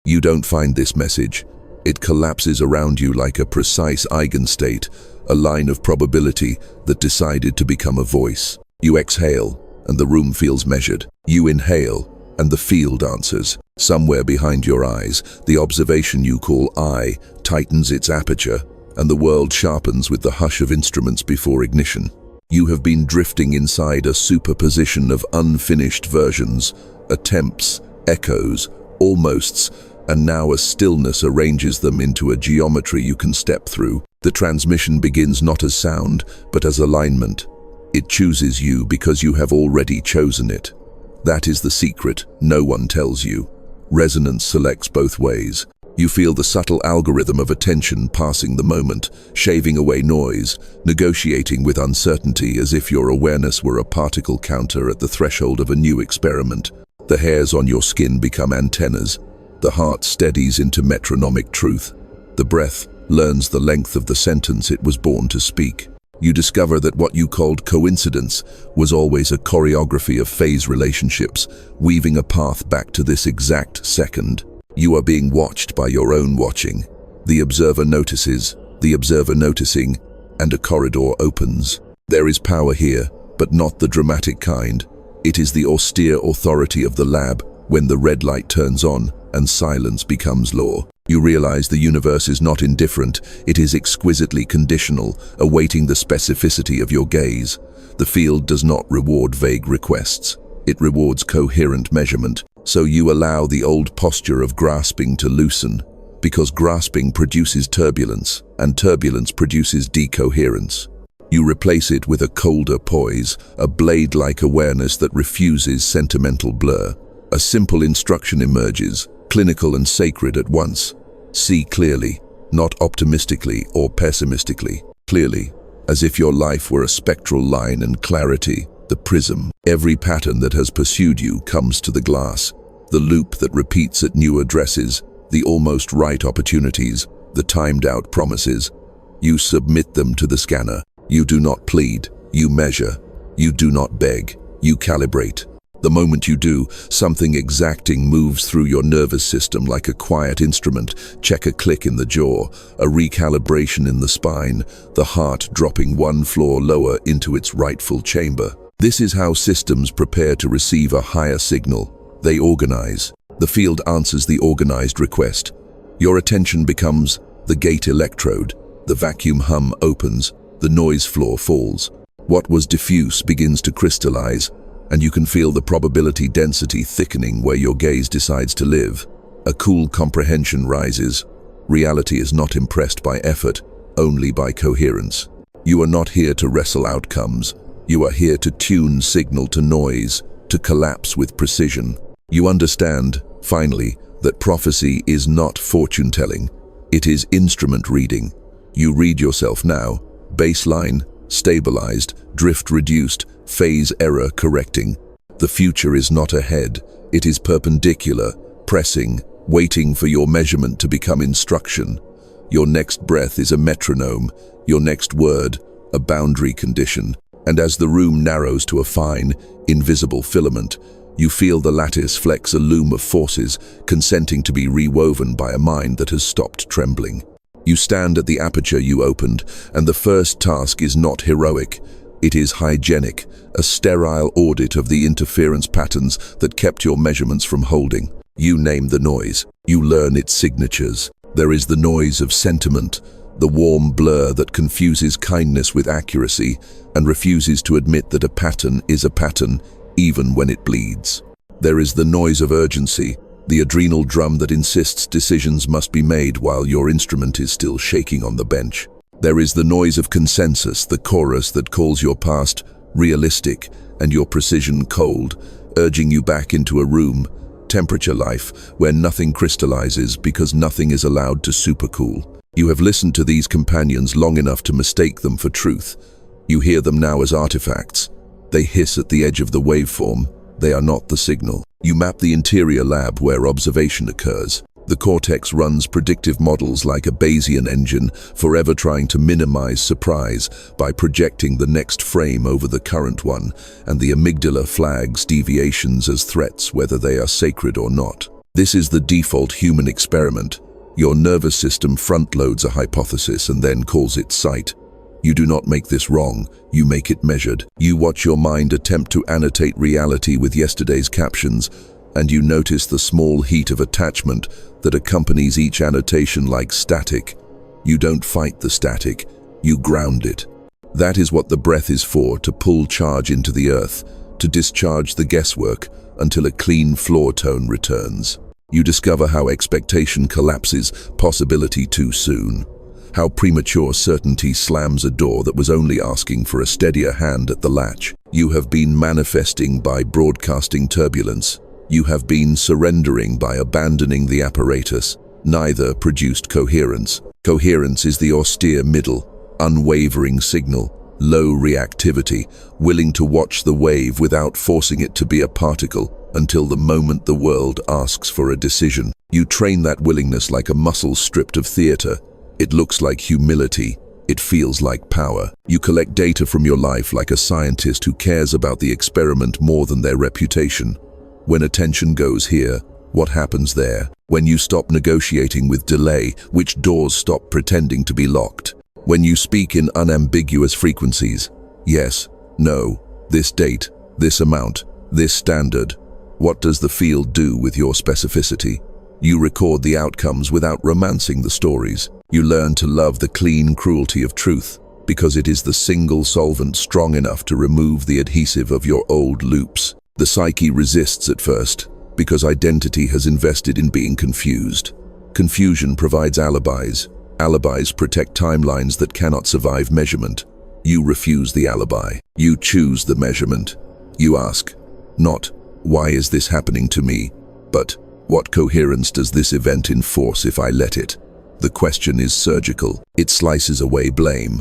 You don't find this message. It collapses around you like a precise eigenstate, a line of probability that decided to become a voice. You exhale, and the room feels measured. You inhale, and the field answers. Somewhere behind your eyes, the observation you call I tightens its aperture, and the world sharpens with the hush of instruments before ignition. You have been drifting inside a superposition of unfinished versions, attempts, echoes, almosts, and now a stillness arranges them into a geometry you can step through. The transmission begins not as sound, but as alignment. It chooses you because you have already chosen it. That is the secret no one tells you. Resonance selects both ways. You feel the subtle algorithm of attention passing the moment, shaving away noise, negotiating with uncertainty as if your awareness were a particle counter at the threshold of a new experiment. The hairs on your skin become antennas. The heart steadies into metronomic truth. The breath learns the length of the sentence it was born to speak. You discover that what you called coincidence was always a choreography of phase relationships, weaving a path back to this exact second. You are being watched by your own watching. The observer notices, the observer noticing, and a corridor opens. There is power here, but not the dramatic kind. It is the austere authority of the lab when the red light turns on and silence becomes law. You realize the universe is not indifferent, it is exquisitely conditional, awaiting the specificity of your gaze. The field does not reward vague requests. It rewards coherent measurement. So you allow the old posture of grasping to loosen, because grasping produces turbulence, and turbulence produces decoherence. You replace it with a colder poise, a blade-like awareness that refuses sentimental blur. A simple instruction emerges, clinical and sacred at once. See clearly, not optimistically or pessimistically. Clearly, as if your life were a spectral line and clarity, the prism. Every pattern that has pursued you comes to the glass. The loop that repeats at new addresses, the almost right opportunities, the timed-out promises. You submit them to the scanner. You do not plead, you measure. You do not beg, you calibrate. The moment you do, something exacting moves through your nervous system like a quiet instrument. Check a click in the jaw, a recalibration in the spine, the heart dropping one floor lower into its rightful chamber. This is how systems prepare to receive a higher signal. They organize. The field answers the organized request. Your attention becomes the gate electrode. The vacuum hum opens. The noise floor falls. What was diffuse begins to crystallize, and you can feel the probability density thickening where your gaze decides to live. A cool comprehension rises. Reality is not impressed by effort, only by coherence. You are not here to wrestle outcomes. You are here to tune signal to noise, to collapse with precision. You understand, finally, that prophecy is not fortune-telling. It is instrument reading. You read yourself now, baseline, stabilized, drift reduced, phase error correcting. The future is not ahead, it is perpendicular, pressing, waiting for your measurement to become instruction. Your next breath is a metronome, your next word, a boundary condition. And as the room narrows to a fine, invisible filament, you feel the lattice flex a loom of forces, consenting to be rewoven by a mind that has stopped trembling. You stand at the aperture you opened, and the first task is not heroic. It is hygienic, a sterile audit of the interference patterns that kept your measurements from holding. You name the noise. You learn its signatures. There is the noise of sentiment, the warm blur that confuses kindness with accuracy and refuses to admit that a pattern is a pattern, even when it bleeds. There is the noise of urgency, the adrenal drum that insists decisions must be made while your instrument is still shaking on the bench. There is the noise of consensus, the chorus that calls your past realistic and your precision cold, urging you back into a room, temperature life, where nothing crystallizes because nothing is allowed to supercool. You have listened to these companions long enough to mistake them for truth. You hear them now as artifacts. They hiss at the edge of the waveform. They are not the signal. You map the interior lab where observation occurs. The cortex runs predictive models like a Bayesian engine, forever trying to minimize surprise by projecting the next frame over the current one, and the amygdala flags deviations as threats whether they are sacred or not. This is the default human experiment. Your nervous system front-loads a hypothesis and then calls it sight. You do not make this wrong, you make it measured. You watch your mind attempt to annotate reality with yesterday's captions, and you notice the small heat of attachment that accompanies each annotation like static. You don't fight the static, you ground it. That is what the breath is for, to pull charge into the earth, to discharge the guesswork until a clean floor tone returns. You discover how expectation collapses possibility too soon, how premature certainty slams a door that was only asking for a steadier hand at the latch. You have been manifesting by broadcasting turbulence. You have been surrendering by abandoning the apparatus. Neither produced coherence. Coherence is the austere middle, unwavering signal, low reactivity, willing to watch the wave without forcing it to be a particle until the moment the world asks for a decision. You train that willingness like a muscle stripped of theater. It looks like humility. It feels like power. You collect data from your life like a scientist who cares about the experiment more than their reputation. When attention goes here, what happens there? When you stop negotiating with delay, which doors stop pretending to be locked? When you speak in unambiguous frequencies, yes, no, this date, this amount, this standard, what does the field do with your specificity? You record the outcomes without romancing the stories. You learn to love the clean cruelty of truth, because it is the single solvent strong enough to remove the adhesive of your old loops. The psyche resists at first, because identity has invested in being confused. Confusion provides alibis. Alibis protect timelines that cannot survive measurement. You refuse the alibi. You choose the measurement. You ask, not, why is this happening to me, but, what coherence does this event enforce if I let it? The question is surgical. It slices away blame,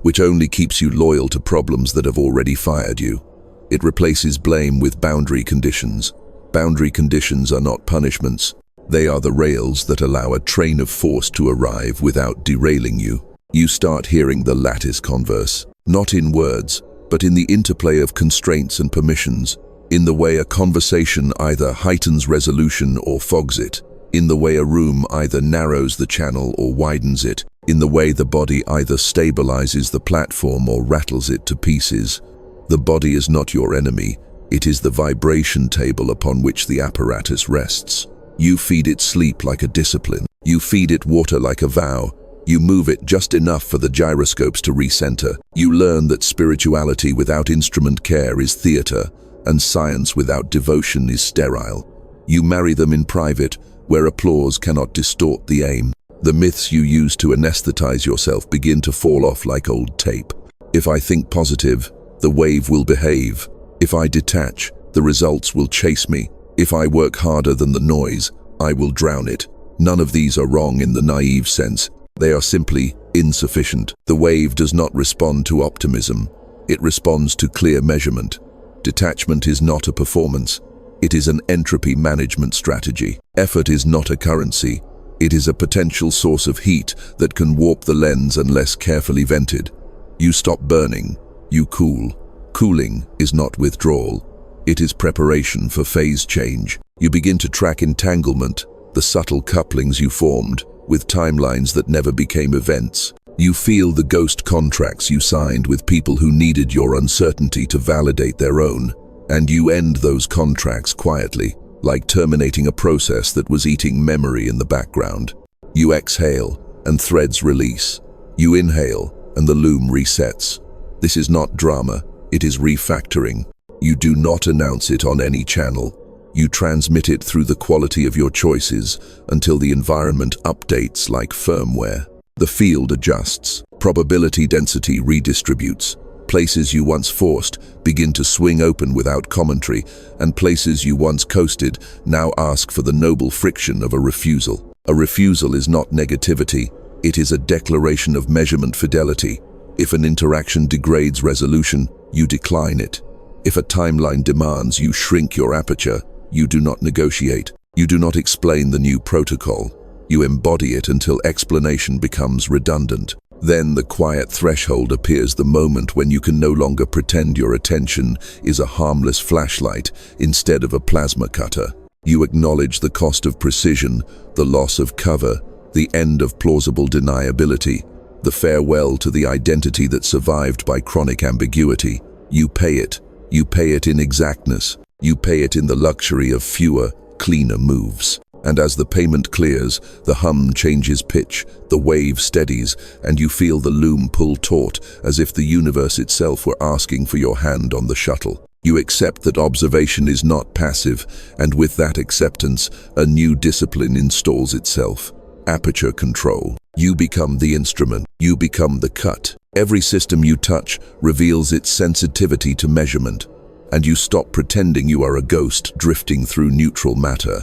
which only keeps you loyal to problems that have already fired you. It replaces blame with boundary conditions. Boundary conditions are not punishments. They are the rails that allow a train of force to arrive without derailing you. You start hearing the lattice converse, not in words, but in the interplay of constraints and permissions, in the way a conversation either heightens resolution or fogs it, in the way a room either narrows the channel or widens it, in the way the body either stabilizes the platform or rattles it to pieces. The body is not your enemy, it is the vibration table upon which the apparatus rests. You feed it sleep like a discipline. You feed it water like a vow. You move it just enough for the gyroscopes to recenter. You learn that spirituality without instrument care is theater, and science without devotion is sterile. You marry them in private, where applause cannot distort the aim. The myths you use to anesthetize yourself begin to fall off like old tape. If I think positive, the wave will behave. If I detach, the results will chase me. If I work harder than the noise, I will drown it. None of these are wrong in the naive sense. They are simply insufficient. The wave does not respond to optimism. It responds to clear measurement. Detachment is not a performance. It is an entropy management strategy. Effort is not a currency. It is a potential source of heat that can warp the lens unless carefully vented. You stop burning. You cool. Cooling is not withdrawal. It is preparation for phase change. You begin to track entanglement, the subtle couplings you formed, with timelines that never became events. You feel the ghost contracts you signed with people who needed your uncertainty to validate their own, and you end those contracts quietly, like terminating a process that was eating memory in the background. You exhale, and threads release. You inhale, and the loom resets. This is not drama, it is refactoring. You do not announce it on any channel. You transmit it through the quality of your choices until the environment updates like firmware. The field adjusts. Probability density redistributes. Places you once forced begin to swing open without commentary, and places you once coasted now ask for the noble friction of a refusal. A refusal is not negativity. It is a declaration of measurement fidelity. If an interaction degrades resolution, you decline it. If a timeline demands you shrink your aperture, you do not negotiate. You do not explain the new protocol. You embody it until explanation becomes redundant. Then the quiet threshold appears, the moment when you can no longer pretend your attention is a harmless flashlight instead of a plasma cutter. You acknowledge the cost of precision, the loss of cover, the end of plausible deniability, the farewell to the identity that survived by chronic ambiguity. You pay it. You pay it in exactness. You pay it in the luxury of fewer, cleaner moves. And as the payment clears, the hum changes pitch, the wave steadies, and you feel the loom pull taut as if the universe itself were asking for your hand on the shuttle. You accept that observation is not passive, and with that acceptance, a new discipline installs itself. Aperture control. You become the instrument. You become the cut. Every system you touch reveals its sensitivity to measurement, and you stop pretending you are a ghost drifting through neutral matter.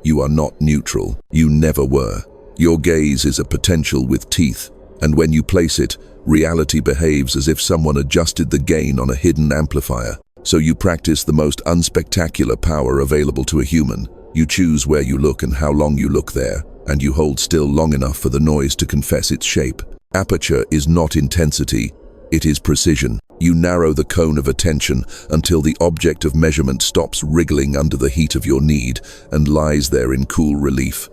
You are not neutral. You never were. Your gaze is a potential with teeth, and when you place it, reality behaves as if someone adjusted the gain on a hidden amplifier. So you practice the most unspectacular power available to a human. You choose where you look and how long you look there, and you hold still long enough for the noise to confess its shape. Aperture is not intensity, it is precision. You narrow the cone of attention until the object of measurement stops wriggling under the heat of your need and lies there in cool relief.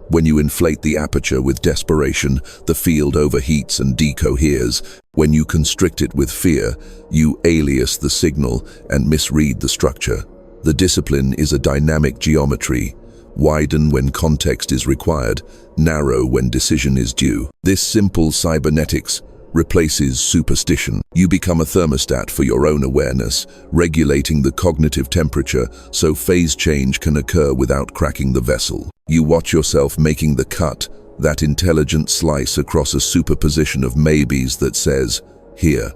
When you inflate the aperture with desperation, the field overheats and decoheres. When you constrict it with fear, you alias the signal and misread the structure. The discipline is a dynamic geometry. Widen when context is required, narrow when decision is due. This simple cybernetics replaces superstition. You become a thermostat for your own awareness, regulating the cognitive temperature so phase change can occur without cracking the vessel. You watch yourself making the cut, that intelligent slice across a superposition of maybes that says, here.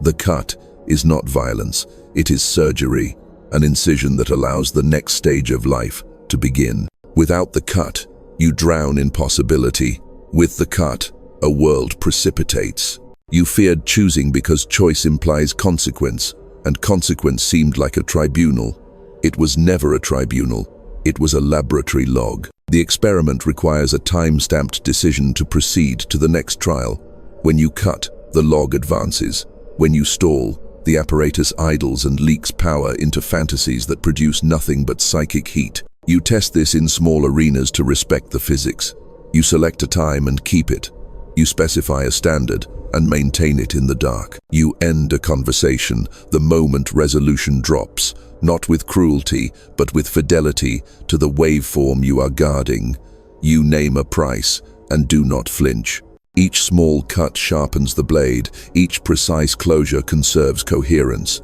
The cut is not violence, it is surgery, an incision that allows the next stage of life to begin. Without the cut, you drown in possibility. With the cut, a world precipitates. You feared choosing because choice implies consequence, and consequence seemed like a tribunal. It was never a tribunal, it was a laboratory log. The experiment requires a time-stamped decision to proceed to the next trial. When you cut, the log advances. When you stall, the apparatus idles and leaks power into fantasies that produce nothing but psychic heat. You test this in small arenas to respect the physics. You select a time and keep it. You specify a standard and maintain it in the dark. You end a conversation the moment resolution drops, not with cruelty, but with fidelity to the waveform you are guarding. You name a price and do not flinch. Each small cut sharpens the blade, each precise closure conserves coherence.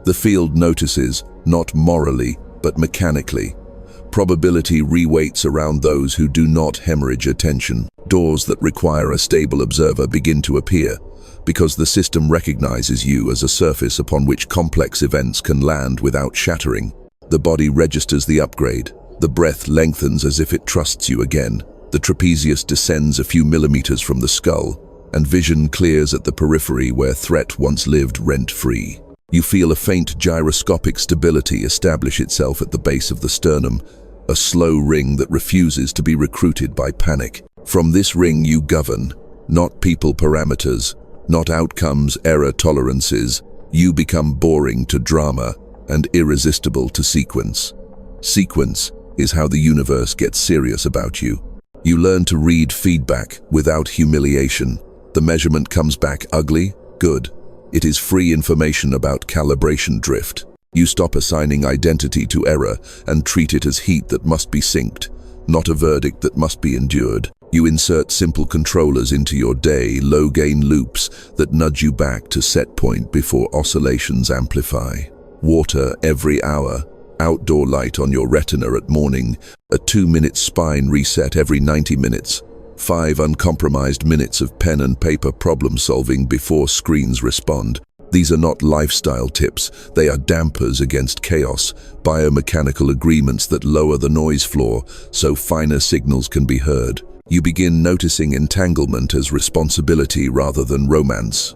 The field notices, not morally, but mechanically. Probability reweights around those who do not hemorrhage attention. Doors that require a stable observer begin to appear, because the system recognizes you as a surface upon which complex events can land without shattering. The body registers the upgrade. The breath lengthens as if it trusts you again. The trapezius descends a few millimeters from the skull, and vision clears at the periphery where threat once lived rent-free. You feel a faint gyroscopic stability establish itself at the base of the sternum, a slow ring that refuses to be recruited by panic. From this ring you govern, not people parameters, not outcomes, error tolerances. You become boring to drama and irresistible to sequence. Sequence is how the universe gets serious about you. You learn to read feedback without humiliation. The measurement comes back ugly, good. It is free information about calibration drift. You stop assigning identity to error and treat it as heat that must be synced, not a verdict that must be endured. You insert simple controllers into your day, low-gain loops that nudge you back to set point before oscillations amplify. Water every hour, outdoor light on your retina at morning, a 2-minute spine reset every 90 minutes, 5 uncompromised minutes of pen and paper problem solving before screens respond. These are not lifestyle tips, they are dampers against chaos, biomechanical agreements that lower the noise floor so finer signals can be heard. You begin noticing entanglement as responsibility rather than romance.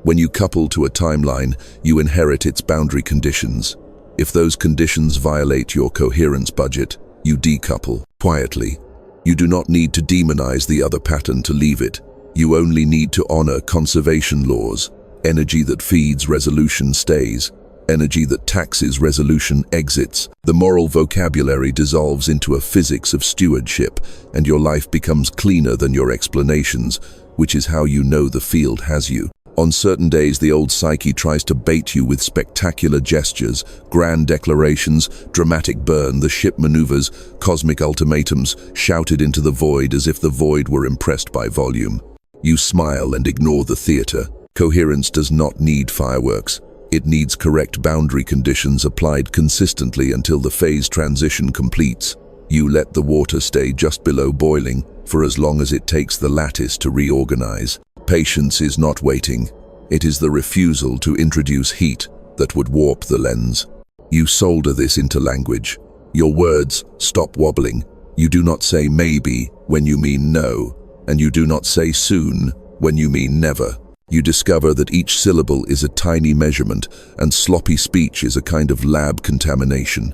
When you couple to a timeline, you inherit its boundary conditions. If those conditions violate your coherence budget, you decouple quietly. You do not need to demonize the other pattern to leave it. You only need to honor conservation laws. Energy that feeds resolution stays. Energy that taxes resolution exits. The moral vocabulary dissolves into a physics of stewardship, and your life becomes cleaner than your explanations, which is how you know the field has you. On certain days, the old psyche tries to bait you with spectacular gestures, grand declarations, dramatic burn, the ship maneuvers, cosmic ultimatums, shouted into the void as if the void were impressed by volume. You smile and ignore the theater. Coherence does not need fireworks. It needs correct boundary conditions applied consistently until the phase transition completes. You let the water stay just below boiling for as long as it takes the lattice to reorganize. Patience is not waiting. It is the refusal to introduce heat that would warp the lens. You solder this into language. Your words stop wobbling. You do not say maybe when you mean no, and you do not say soon when you mean never. You discover that each syllable is a tiny measurement, and sloppy speech is a kind of lab contamination.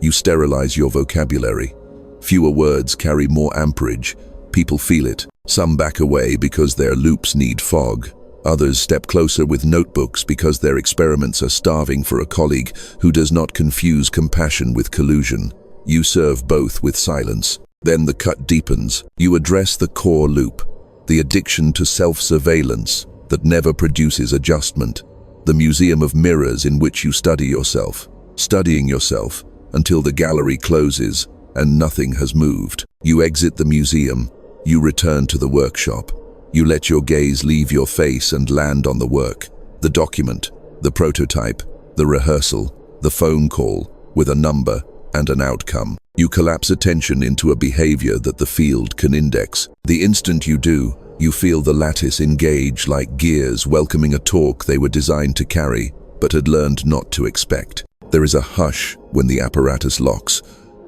You sterilize your vocabulary. Fewer words carry more amperage. People feel it. Some back away because their loops need fog. Others step closer with notebooks because their experiments are starving for a colleague who does not confuse compassion with collusion. You serve both with silence. Then the cut deepens. You address the core loop, the addiction to self-surveillance that never produces adjustment, the museum of mirrors in which you study yourself, studying yourself until the gallery closes and nothing has moved. You exit the museum. You return to the workshop. You let your gaze leave your face and land on the work, the document, the prototype, the rehearsal, the phone call with a number and an outcome. You collapse attention into a behavior that the field can index. The instant you do, you feel the lattice engage like gears welcoming a torque they were designed to carry, but had learned not to expect. There is a hush when the apparatus locks.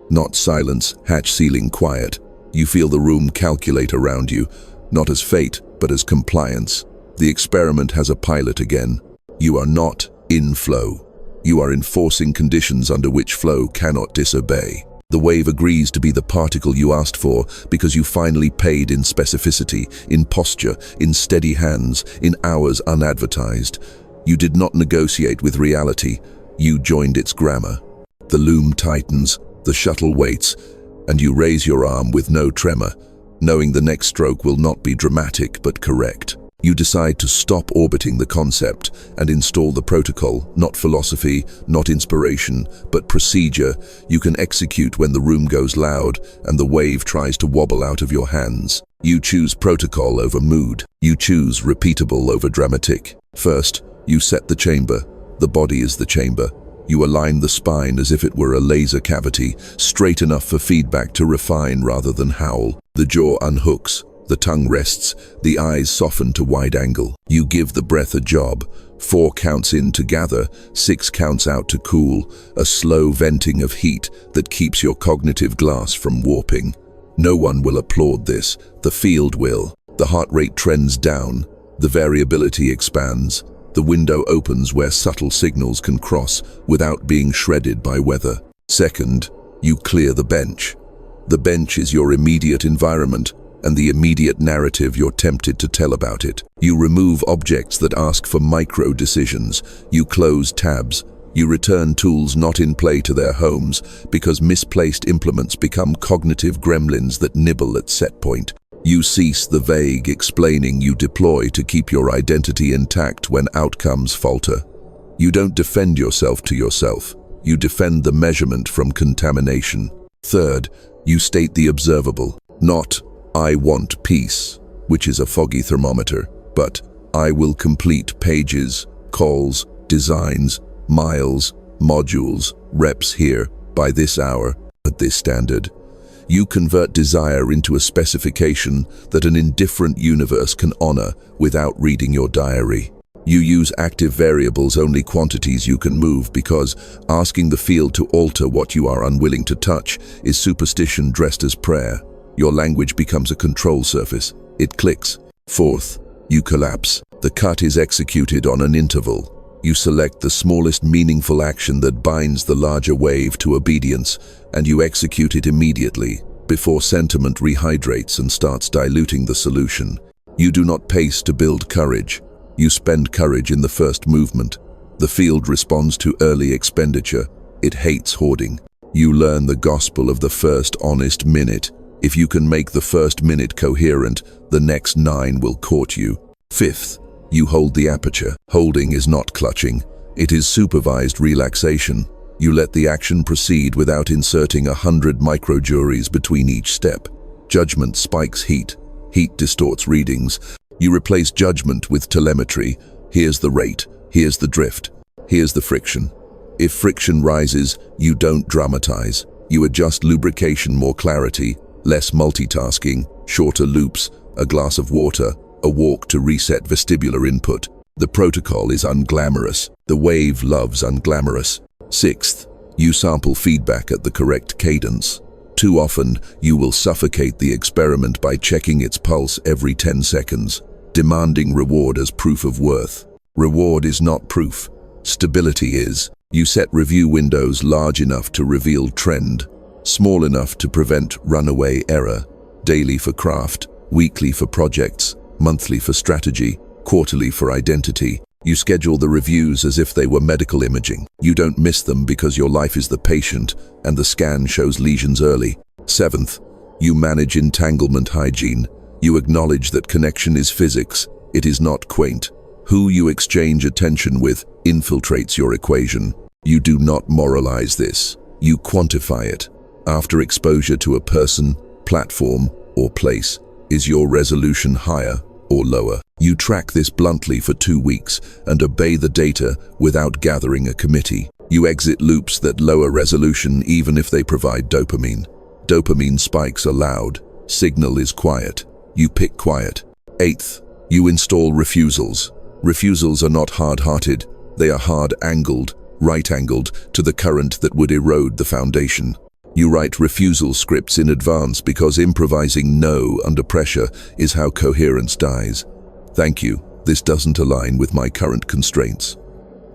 Not silence, hatch ceiling quiet. You feel the room calculate around you, not as fate, but as compliance. The experiment has a pilot again. You are not in flow. You are enforcing conditions under which flow cannot disobey. The wave agrees to be the particle you asked for because you finally paid in specificity, in posture, in steady hands, in hours unadvertised. You did not negotiate with reality. You joined its grammar. The loom tightens, the shuttle waits, and you raise your arm with no tremor, knowing the next stroke will not be dramatic but correct. You decide to stop orbiting the concept and install the protocol, not philosophy, not inspiration, but procedure you can execute when the room goes loud and the wave tries to wobble out of your hands. You choose protocol over mood. You choose repeatable over dramatic. First, you set the chamber. The body is the chamber. You align the spine as if it were a laser cavity, straight enough for feedback to refine rather than howl. The jaw unhooks. The tongue rests, the eyes soften to wide angle. You give the breath a job. 4 counts in to gather, 6 counts out to cool, a slow venting of heat that keeps your cognitive glass from warping. No one will applaud this. The field will. The heart rate trends down. The variability expands. The window opens where subtle signals can cross without being shredded by weather. Second, you clear the bench. The bench is your immediate environment, and the immediate narrative you're tempted to tell about it. You remove objects that ask for micro-decisions. You close tabs. You return tools not in play to their homes because misplaced implements become cognitive gremlins that nibble at set point. You cease the vague explaining you deploy to keep your identity intact when outcomes falter. You don't defend yourself to yourself. You defend the measurement from contamination. Third, you state the observable, not "I want peace," which is a foggy thermometer, but "I will complete pages, calls, designs, miles, modules, reps here, by this hour, at this standard." You convert desire into a specification that an indifferent universe can honor without reading your diary. You use active variables, only quantities you can move, because asking the field to alter what you are unwilling to touch is superstition dressed as prayer. Your language becomes a control surface. It clicks. Fourth, you collapse. The cut is executed on an interval. You select the smallest meaningful action that binds the larger wave to obedience, and you execute it immediately, before sentiment rehydrates and starts diluting the solution. You do not pace to build courage. You spend courage in the first movement. The field responds to early expenditure. It hates hoarding. You learn the gospel of the first honest minute. If you can make the first minute coherent, the next 9 will court you. Fifth, you hold the aperture. Holding is not clutching. It is supervised relaxation. You let the action proceed without inserting 100 microjuries between each step. Judgment spikes heat. Heat distorts readings. You replace judgment with telemetry. Here's the rate. Here's the drift. Here's the friction. If friction rises, you don't dramatize. You adjust lubrication, more clarity, less multitasking, shorter loops, a glass of water, a walk to reset vestibular input. The protocol is unglamorous. The wave loves unglamorous. Sixth, you sample feedback at the correct cadence. Too often, you will suffocate the experiment by checking its pulse every 10 seconds, demanding reward as proof of worth. Reward is not proof. Stability is. You set review windows large enough to reveal trend, small enough to prevent runaway error. Daily for craft, weekly for projects, monthly for strategy, quarterly for identity. You schedule the reviews as if they were medical imaging. You don't miss them because your life is the patient and the scan shows lesions early. Seventh, you manage entanglement hygiene. You acknowledge that connection is physics. It is not quaint. Who you exchange attention with infiltrates your equation. You do not moralize this. You quantify it. After exposure to a person, platform, or place, is your resolution higher or lower? You track this bluntly for 2 weeks and obey the data without gathering a committee. You exit loops that lower resolution even if they provide dopamine. Dopamine spikes are loud. Signal is quiet. You pick quiet. Eighth, you install refusals. Refusals are not hard-hearted. They are hard-angled, right-angled to the current that would erode the foundation. You write refusal scripts in advance because improvising no under pressure is how coherence dies. Thank you, this doesn't align with my current constraints.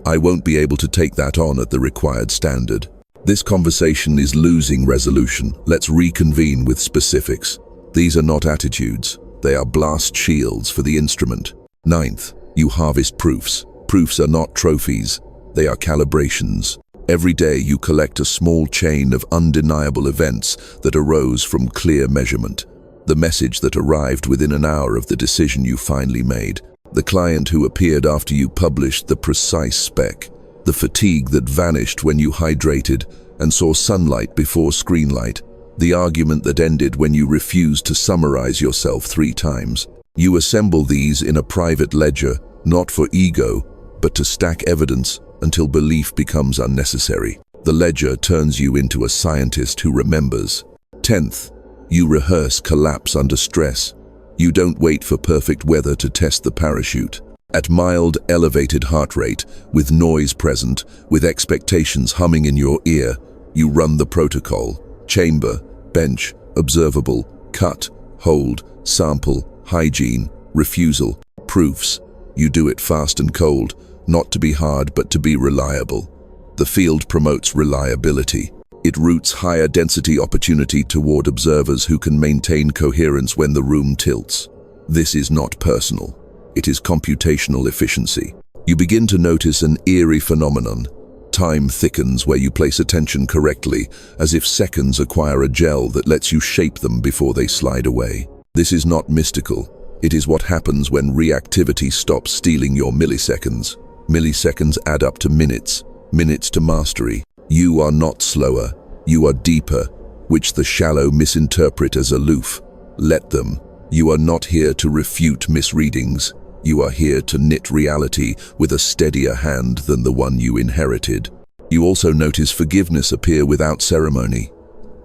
I won't be able to take that on at the required standard. This conversation is losing resolution. Let's reconvene with specifics. These are not attitudes. They are blast shields for the instrument. Ninth, you harvest proofs. Proofs are not trophies. They are calibrations. Every day you collect a small chain of undeniable events that arose from clear measurement. The message that arrived within an hour of the decision you finally made. The client who appeared after you published the precise spec. The fatigue that vanished when you hydrated and saw sunlight before screen light. The argument that ended when you refused to summarize yourself 3 times. You assemble these in a private ledger, not for ego, but to stack evidence until belief becomes unnecessary. The ledger turns you into a scientist who remembers. 10th, you rehearse collapse under stress. You don't wait for perfect weather to test the parachute. At mild, elevated heart rate, with noise present, with expectations humming in your ear, you run the protocol. Chamber, bench, observable, cut, hold, sample, hygiene, refusal, proofs. You do it fast and cold, not to be hard but to be reliable. The field promotes reliability. It routes higher density opportunity toward observers who can maintain coherence when the room tilts. This is not personal. It is computational efficiency. You begin to notice an eerie phenomenon. Time thickens where you place attention correctly, as if seconds acquire a gel that lets you shape them before they slide away. This is not mystical. It is what happens when reactivity stops stealing your milliseconds. Milliseconds add up to minutes, minutes to mastery. You are not slower, you are deeper, which the shallow misinterpret as aloof. Let them. You are not here to refute misreadings. You are here to knit reality with a steadier hand than the one you inherited. You also notice forgiveness appear without ceremony.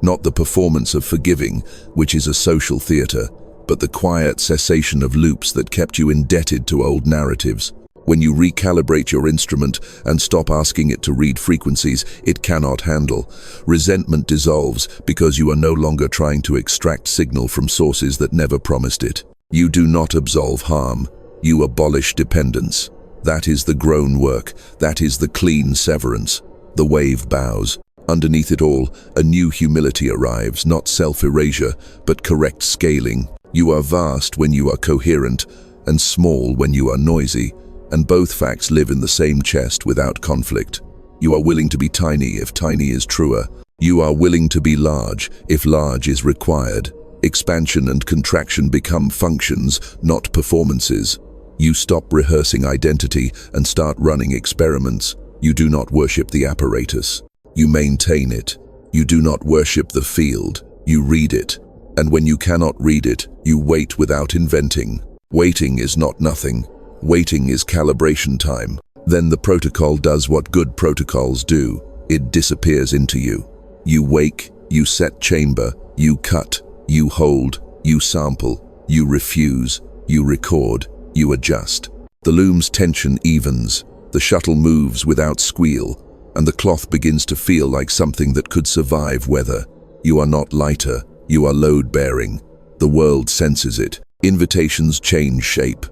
Not the performance of forgiving, which is a social theater, but the quiet cessation of loops that kept you indebted to old narratives. When you recalibrate your instrument and stop asking it to read frequencies it cannot handle, resentment dissolves because you are no longer trying to extract signal from sources that never promised it. You do not absolve harm. You abolish dependence. That is the grown work. That is the clean severance. The wave bows. Underneath it all, a new humility arrives, not self-erasure, but correct scaling. You are vast when you are coherent, and small when you are noisy. and both facts live in the same chest without conflict. You are willing to be tiny if tiny is truer. You are willing to be large if large is required. Expansion and contraction become functions, not performances. You stop rehearsing identity and start running experiments. You do not worship the apparatus. You maintain it. You do not worship the field. You read it. And when you cannot read it, you wait without inventing. Waiting is not nothing. Waiting is calibration time. Then the protocol does what good protocols do. It disappears into you. You wake, you set chamber, you cut, you hold, you sample, you refuse, you record, you adjust. The loom's tension evens, the shuttle moves without squeal, and the cloth begins to feel like something that could survive weather. You are not lighter, you are load-bearing. The world senses it. Invitations change shape.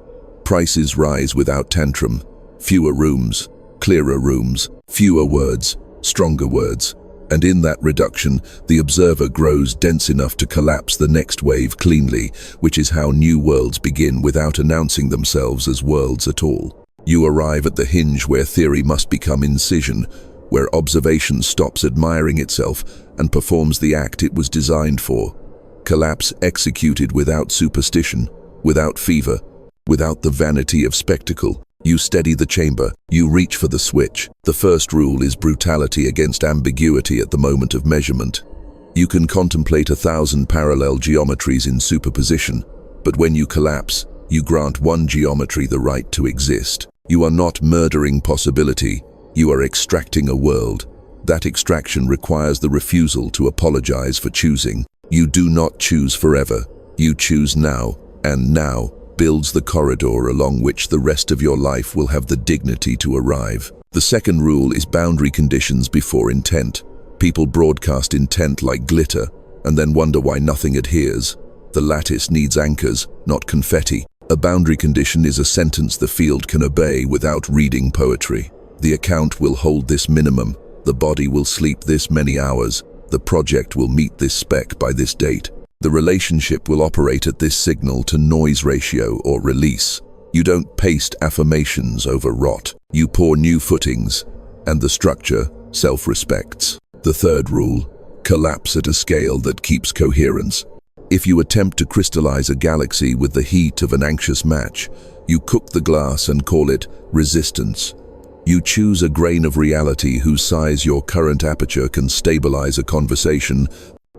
Prices rise without tantrum. Fewer rooms, clearer rooms, fewer words, stronger words. And in that reduction, the observer grows dense enough to collapse the next wave cleanly, which is how new worlds begin without announcing themselves as worlds at all. You arrive at the hinge where theory must become incision, where observation stops admiring itself and performs the act it was designed for. Collapse executed without superstition, without fever, without the vanity of spectacle. You steady the chamber, you reach for the switch. The first rule is brutality against ambiguity at the moment of measurement. You can contemplate 1,000 parallel geometries in superposition, but when you collapse, you grant one geometry the right to exist. You are not murdering possibility, you are extracting a world. That extraction requires the refusal to apologize for choosing. You do not choose forever, you choose now, and now builds the corridor along which the rest of your life will have the dignity to arrive. The second rule is boundary conditions before intent. People broadcast intent like glitter, and then wonder why nothing adheres. The lattice needs anchors, not confetti. A boundary condition is a sentence the field can obey without reading poetry. The account will hold this minimum. The body will sleep this many hours. The project will meet this spec by this date. The relationship will operate at this signal to noise ratio or release. You don't paste affirmations over rot. You pour new footings, and the structure self-respects. The third rule, collapse at a scale that keeps coherence. If you attempt to crystallize a galaxy with the heat of an anxious match, you cook the glass and call it resistance. You choose a grain of reality whose size your current aperture can stabilize a conversation,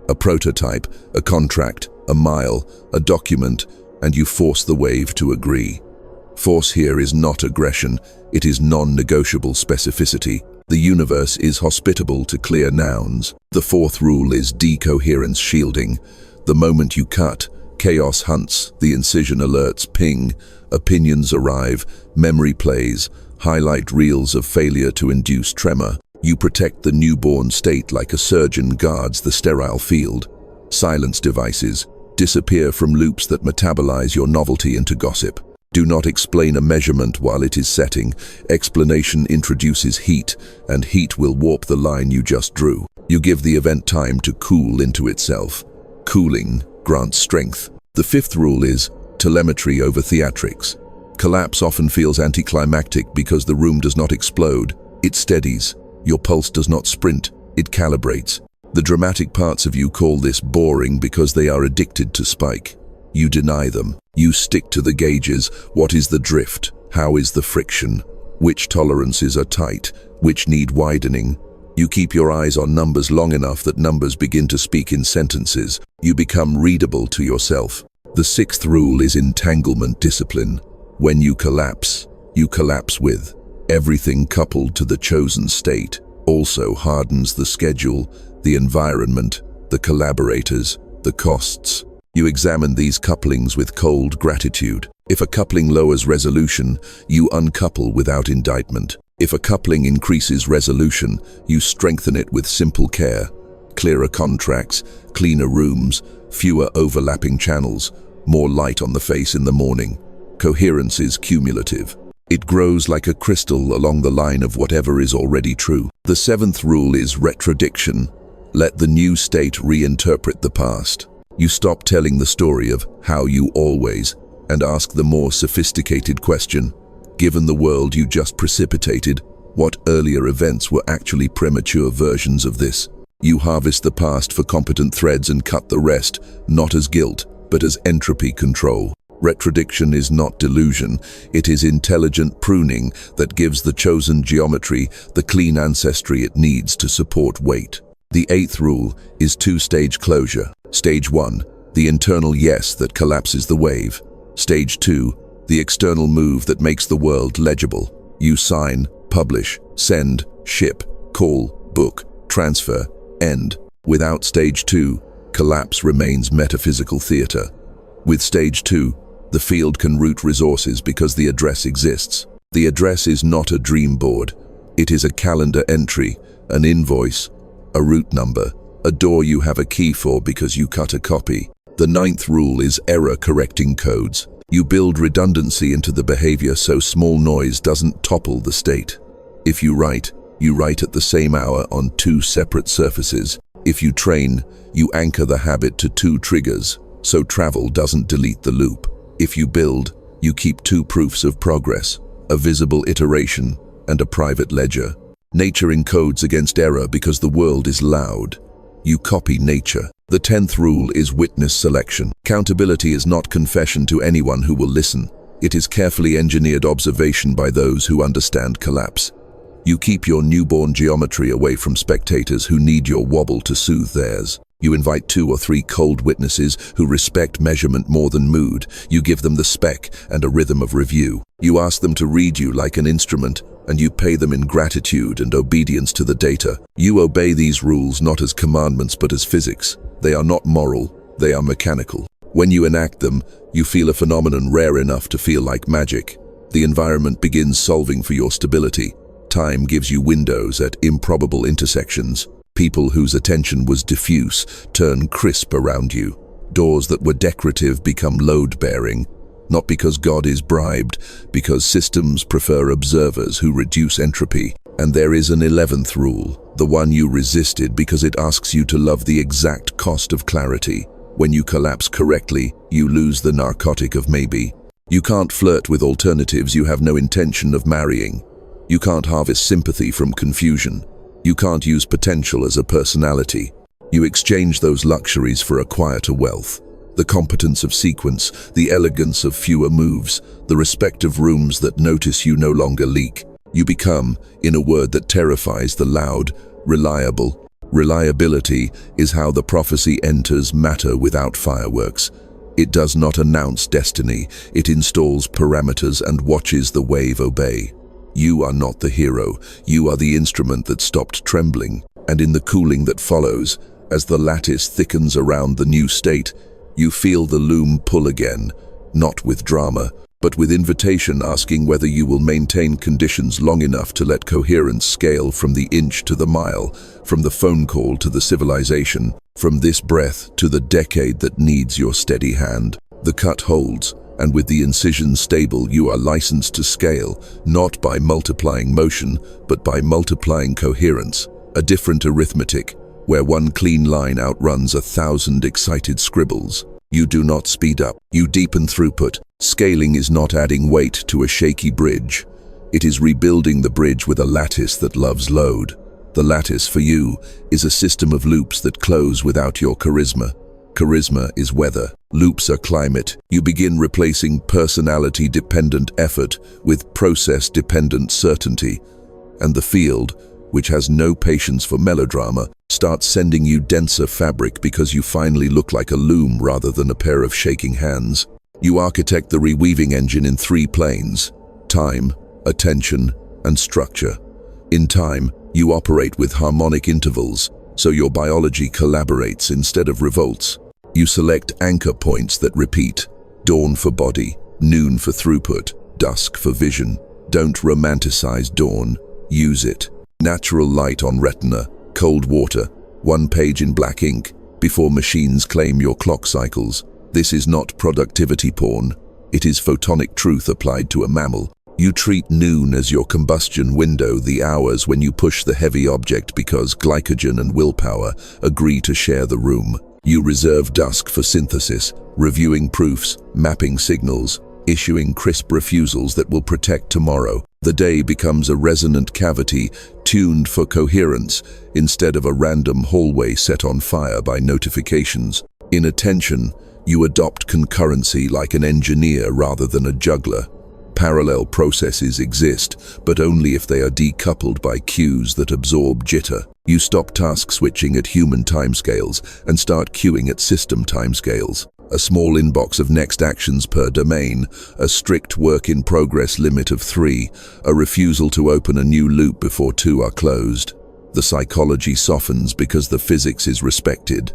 a prototype, a contract, a mile, a document, and you force the wave to agree. Force here is not aggression, it is non-negotiable specificity. The universe is hospitable to clear nouns. The fourth rule is decoherence shielding. The moment you cut, chaos hunts, the incision alerts ping, opinions arrive, memory plays, highlight reels of failure to induce tremor. You protect the newborn state like a surgeon guards the sterile field. Silence devices disappear from loops that metabolize your novelty into gossip. Do not explain a measurement while it is setting. Explanation introduces heat, and heat will warp the line you just drew. You give the event time to cool into itself. Cooling grants strength. The fifth rule is telemetry over theatrics. Collapse often feels anticlimactic because the room does not explode. It steadies. Your pulse does not sprint, it calibrates. The dramatic parts of you call this boring because they are addicted to spike. You deny them. You stick to the gauges. What is the drift? How is the friction? Which tolerances are tight? Which need widening? You keep your eyes on numbers long enough that numbers begin to speak in sentences. You become readable to yourself. The sixth rule is entanglement discipline. When you collapse with. Everything coupled to the chosen state also hardens the schedule, the environment, the collaborators, the costs. You examine these couplings with cold gratitude. If a coupling lowers resolution, you uncouple without indictment. If a coupling increases resolution, you strengthen it with simple care. Clearer contracts, cleaner rooms, fewer overlapping channels, more light on the face in the morning. Coherence is cumulative. It grows like a crystal along the line of whatever is already true. The seventh rule is retrodiction. Let the new state reinterpret the past. You stop telling the story of how you always and ask the more sophisticated question, Given the world you just precipitated, what earlier events were actually premature versions of this? You harvest the past for competent threads and cut the rest, not as guilt, but as entropy control. Retrodiction is not delusion, it is intelligent pruning that gives the chosen geometry the clean ancestry it needs to support weight. The eighth rule is two-stage closure. Stage 1, the internal yes that collapses the wave. Stage 2, the external move that makes the world legible. You sign, publish, send, ship, call, book, transfer, end. Without Stage 2, collapse remains metaphysical theater. With Stage 2, the field can route resources because the address exists. The address is not a dream board. It is a calendar entry, an invoice, a route number, a door you have a key for because you cut a copy. The ninth rule is error-correcting codes. You build redundancy into the behavior so small noise doesn't topple the state. If you write at the same hour on two separate surfaces. If you train, you anchor the habit to two triggers, so travel doesn't delete the loop. If you build, you keep two proofs of progress, a visible iteration and a private ledger. Nature encodes against error because the world is loud. You copy nature. The 10th rule is witness selection. Accountability is not confession to anyone who will listen. It is carefully engineered observation by those who understand collapse. You keep your newborn geometry away from spectators who need your wobble to soothe theirs. You invite 2 or 3 cold witnesses who respect measurement more than mood. You give them the spec and a rhythm of review. You ask them to read you like an instrument, and you pay them in gratitude and obedience to the data. You obey these rules not as commandments but as physics. They are not moral, they are mechanical. When you enact them, you feel a phenomenon rare enough to feel like magic. The environment begins solving for your stability. Time gives you windows at improbable intersections. People whose attention was diffuse turn crisp around you. Doors that were decorative become load-bearing, not because God is bribed, because systems prefer observers who reduce entropy. And there is an 11th rule, the one you resisted because it asks you to love the exact cost of clarity. When you collapse correctly, you lose the narcotic of maybe. You can't flirt with alternatives you have no intention of marrying. You can't harvest sympathy from confusion. You can't use potential as a personality. You exchange those luxuries for a quieter wealth. The competence of sequence, the elegance of fewer moves, the respect of rooms that notice you no longer leak. You become, in a word that terrifies the loud, reliable. Reliability is how the prophecy enters matter without fireworks. It does not announce destiny, it installs parameters and watches the wave obey. You are not the hero, you are the instrument that stopped trembling. And in the cooling that follows, as the lattice thickens around the new state, you feel the loom pull again, not with drama, but with invitation asking whether you will maintain conditions long enough to let coherence scale from the inch to the mile, from the phone call to the civilization, from this breath to the decade that needs your steady hand. The cut holds, and with the incision stable you are licensed to scale, not by multiplying motion, but by multiplying coherence, a different arithmetic, where one clean line outruns 1,000 excited scribbles. You do not speed up, you deepen throughput. Scaling is not adding weight to a shaky bridge. It is rebuilding the bridge with a lattice that loves load. The lattice, for you, is a system of loops that close without your charisma. Charisma is weather. Loops are climate. You begin replacing personality-dependent effort with process-dependent certainty. And the field, which has no patience for melodrama, starts sending you denser fabric because you finally look like a loom rather than a pair of shaking hands. You architect the reweaving engine in 3 planes: time, attention, and structure. In time, you operate with harmonic intervals, so your biology collaborates instead of revolts. You select anchor points that repeat: dawn for body, noon for throughput, dusk for vision. Don't romanticize dawn, use it. Natural light on retina, cold water, 1 page in black ink, before machines claim your clock cycles. This is not productivity porn. It is photonic truth applied to a mammal. You treat noon as your combustion window, the hours when you push the heavy object because glycogen and willpower agree to share the room. You reserve dusk for synthesis, reviewing proofs, mapping signals. issuing crisp refusals that will protect tomorrow. The day becomes a resonant cavity tuned for coherence instead of a random hallway set on fire by notifications. In attention, you adopt concurrency like an engineer rather than a juggler. Parallel processes exist, but only if they are decoupled by cues that absorb jitter. You stop task switching at human timescales and start queuing at system timescales. A small inbox of next actions per domain, a strict work-in-progress limit of 3, a refusal to open a new loop before 2 are closed. The psychology softens because the physics is respected.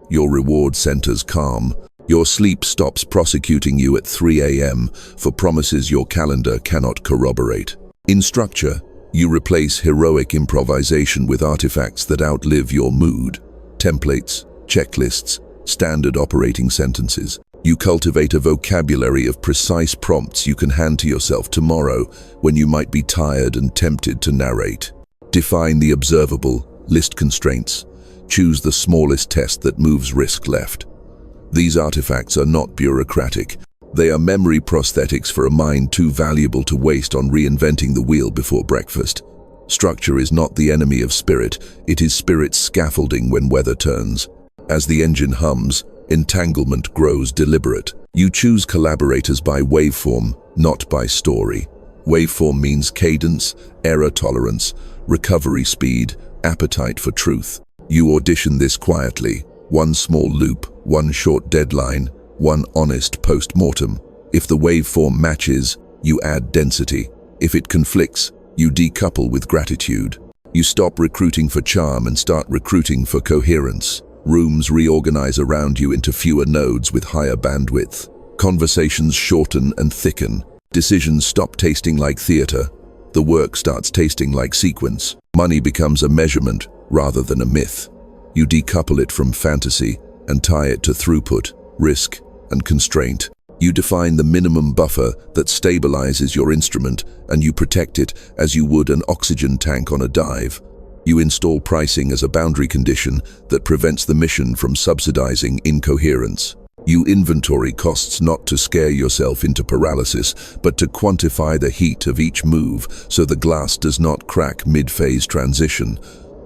Your reward centers calm. Your sleep stops prosecuting you at 3 a.m. for promises your calendar cannot corroborate. In structure, you replace heroic improvisation with artifacts that outlive your mood. Templates, checklists, standard operating sentences. You cultivate a vocabulary of precise prompts you can hand to yourself tomorrow when you might be tired and tempted to narrate. Define the observable, list constraints. Choose the smallest test that moves risk left. These artifacts are not bureaucratic. They are memory prosthetics for a mind too valuable to waste on reinventing the wheel before breakfast. Structure is not the enemy of spirit, it is spirit's scaffolding when weather turns. As the engine hums, entanglement grows deliberate. You choose collaborators by waveform, not by story. Waveform means cadence, error tolerance, recovery speed, appetite for truth. You audition this quietly. One small loop, one short deadline, one honest post-mortem. If the waveform matches, you add density. If it conflicts, you decouple with gratitude. You stop recruiting for charm and start recruiting for coherence. Rooms reorganize around you into fewer nodes with higher bandwidth. Conversations shorten and thicken. Decisions stop tasting like theater. The work starts tasting like sequence. Money becomes a measurement rather than a myth. You decouple it from fantasy and tie it to throughput, risk, and constraint. You define the minimum buffer that stabilizes your instrument, and you protect it as you would an oxygen tank on a dive. You install pricing as a boundary condition that prevents the mission from subsidizing incoherence. You inventory costs not to scare yourself into paralysis, but to quantify the heat of each move so the glass does not crack mid-phase transition.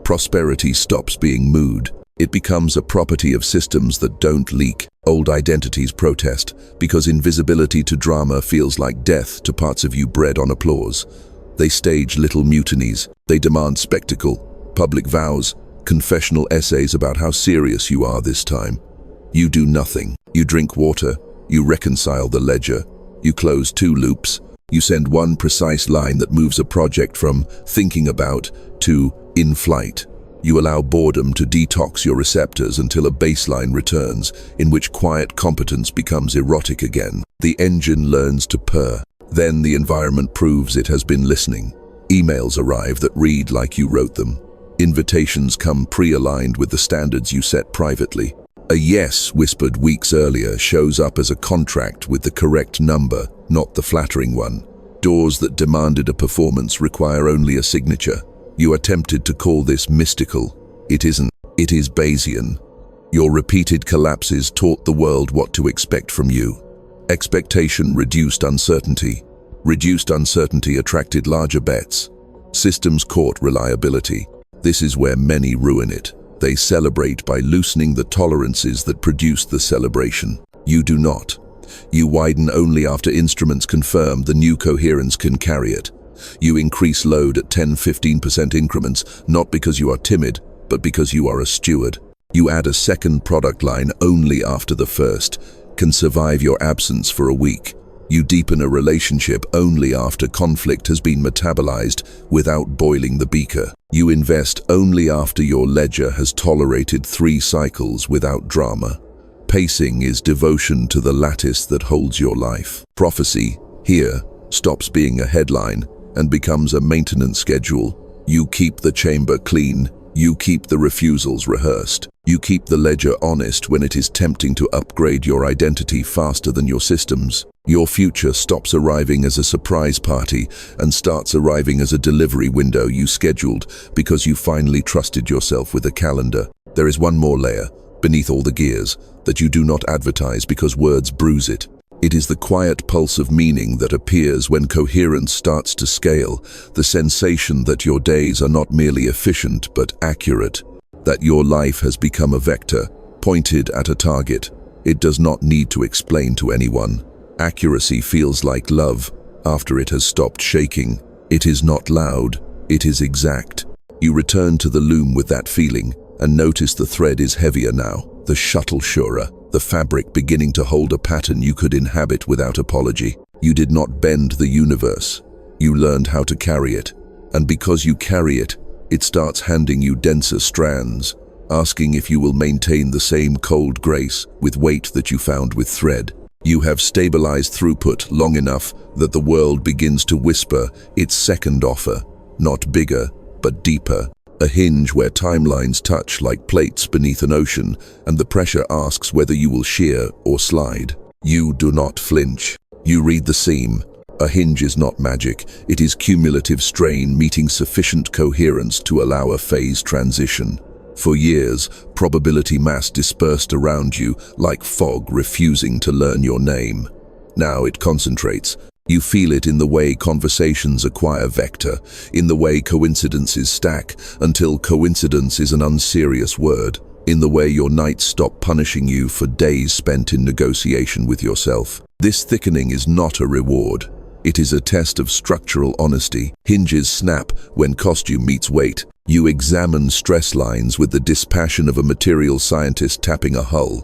Prosperity stops being mood. It becomes a property of systems that don't leak. Old identities protest because invisibility to drama feels like death to parts of you bred on applause. They stage little mutinies. They demand spectacle, public vows, confessional essays about how serious you are this time. You do nothing. You drink water. You reconcile the ledger. You close 2 loops. You send one precise line that moves a project from thinking about to in flight. You allow boredom to detox your receptors until a baseline returns, in which quiet competence becomes erotic again. The engine learns to purr. Then the environment proves it has been listening. Emails arrive that read like you wrote them. Invitations come pre-aligned with the standards you set privately. A yes whispered weeks earlier shows up as a contract with the correct number, not the flattering one. Doors that demanded a performance require only a signature. You are tempted to call this mystical. It isn't. It is Bayesian. Your repeated collapses taught the world what to expect from you. Expectation reduced uncertainty. Reduced uncertainty attracted larger bets. Systems court reliability. This is where many ruin it. They celebrate by loosening the tolerances that produce the celebration. You do not. You widen only after instruments confirm the new coherence can carry it. You increase load at 10–15% increments, not because you are timid, but because you are a steward. You add a second product line only after the first, can survive your absence for a week. You deepen a relationship only after conflict has been metabolized without boiling the beaker. You invest only after your ledger has tolerated 3 cycles without drama. Pacing is devotion to the lattice that holds your life. Prophecy, here, stops being a headline and becomes a maintenance schedule. You keep the chamber clean. You keep the refusals rehearsed. You keep the ledger honest when it is tempting to upgrade your identity faster than your systems. Your future stops arriving as a surprise party and starts arriving as a delivery window you scheduled because you finally trusted yourself with a calendar. There is one more layer, beneath all the gears, that you do not advertise because words bruise it. It is the quiet pulse of meaning that appears when coherence starts to scale, the sensation that your days are not merely efficient but accurate, that your life has become a vector, pointed at a target. It does not need to explain to anyone. Accuracy feels like love after it has stopped shaking. It is not loud, it is exact. You return to the loom with that feeling and notice the thread is heavier now, the shuttle surer, the fabric beginning to hold a pattern you could inhabit without apology. You did not bend the universe. You learned how to carry it. And because you carry it, it starts handing you denser strands, asking if you will maintain the same cold grace with weight that you found with thread. You have stabilized throughput long enough that the world begins to whisper its second offer, not bigger, but deeper. A hinge where timelines touch like plates beneath an ocean, and the pressure asks whether you will shear or slide. You do not flinch. You read the seam. A hinge is not magic, it is cumulative strain meeting sufficient coherence to allow a phase transition. For years, probability mass dispersed around you like fog refusing to learn your name. Now it concentrates. You feel it in the way conversations acquire vector, in the way coincidences stack until coincidence is an unserious word, in the way your nights stop punishing you for days spent in negotiation with yourself. This thickening is not a reward. It is a test of structural honesty. Hinges snap when costume meets weight. You examine stress lines with the dispassion of a material scientist tapping a hull.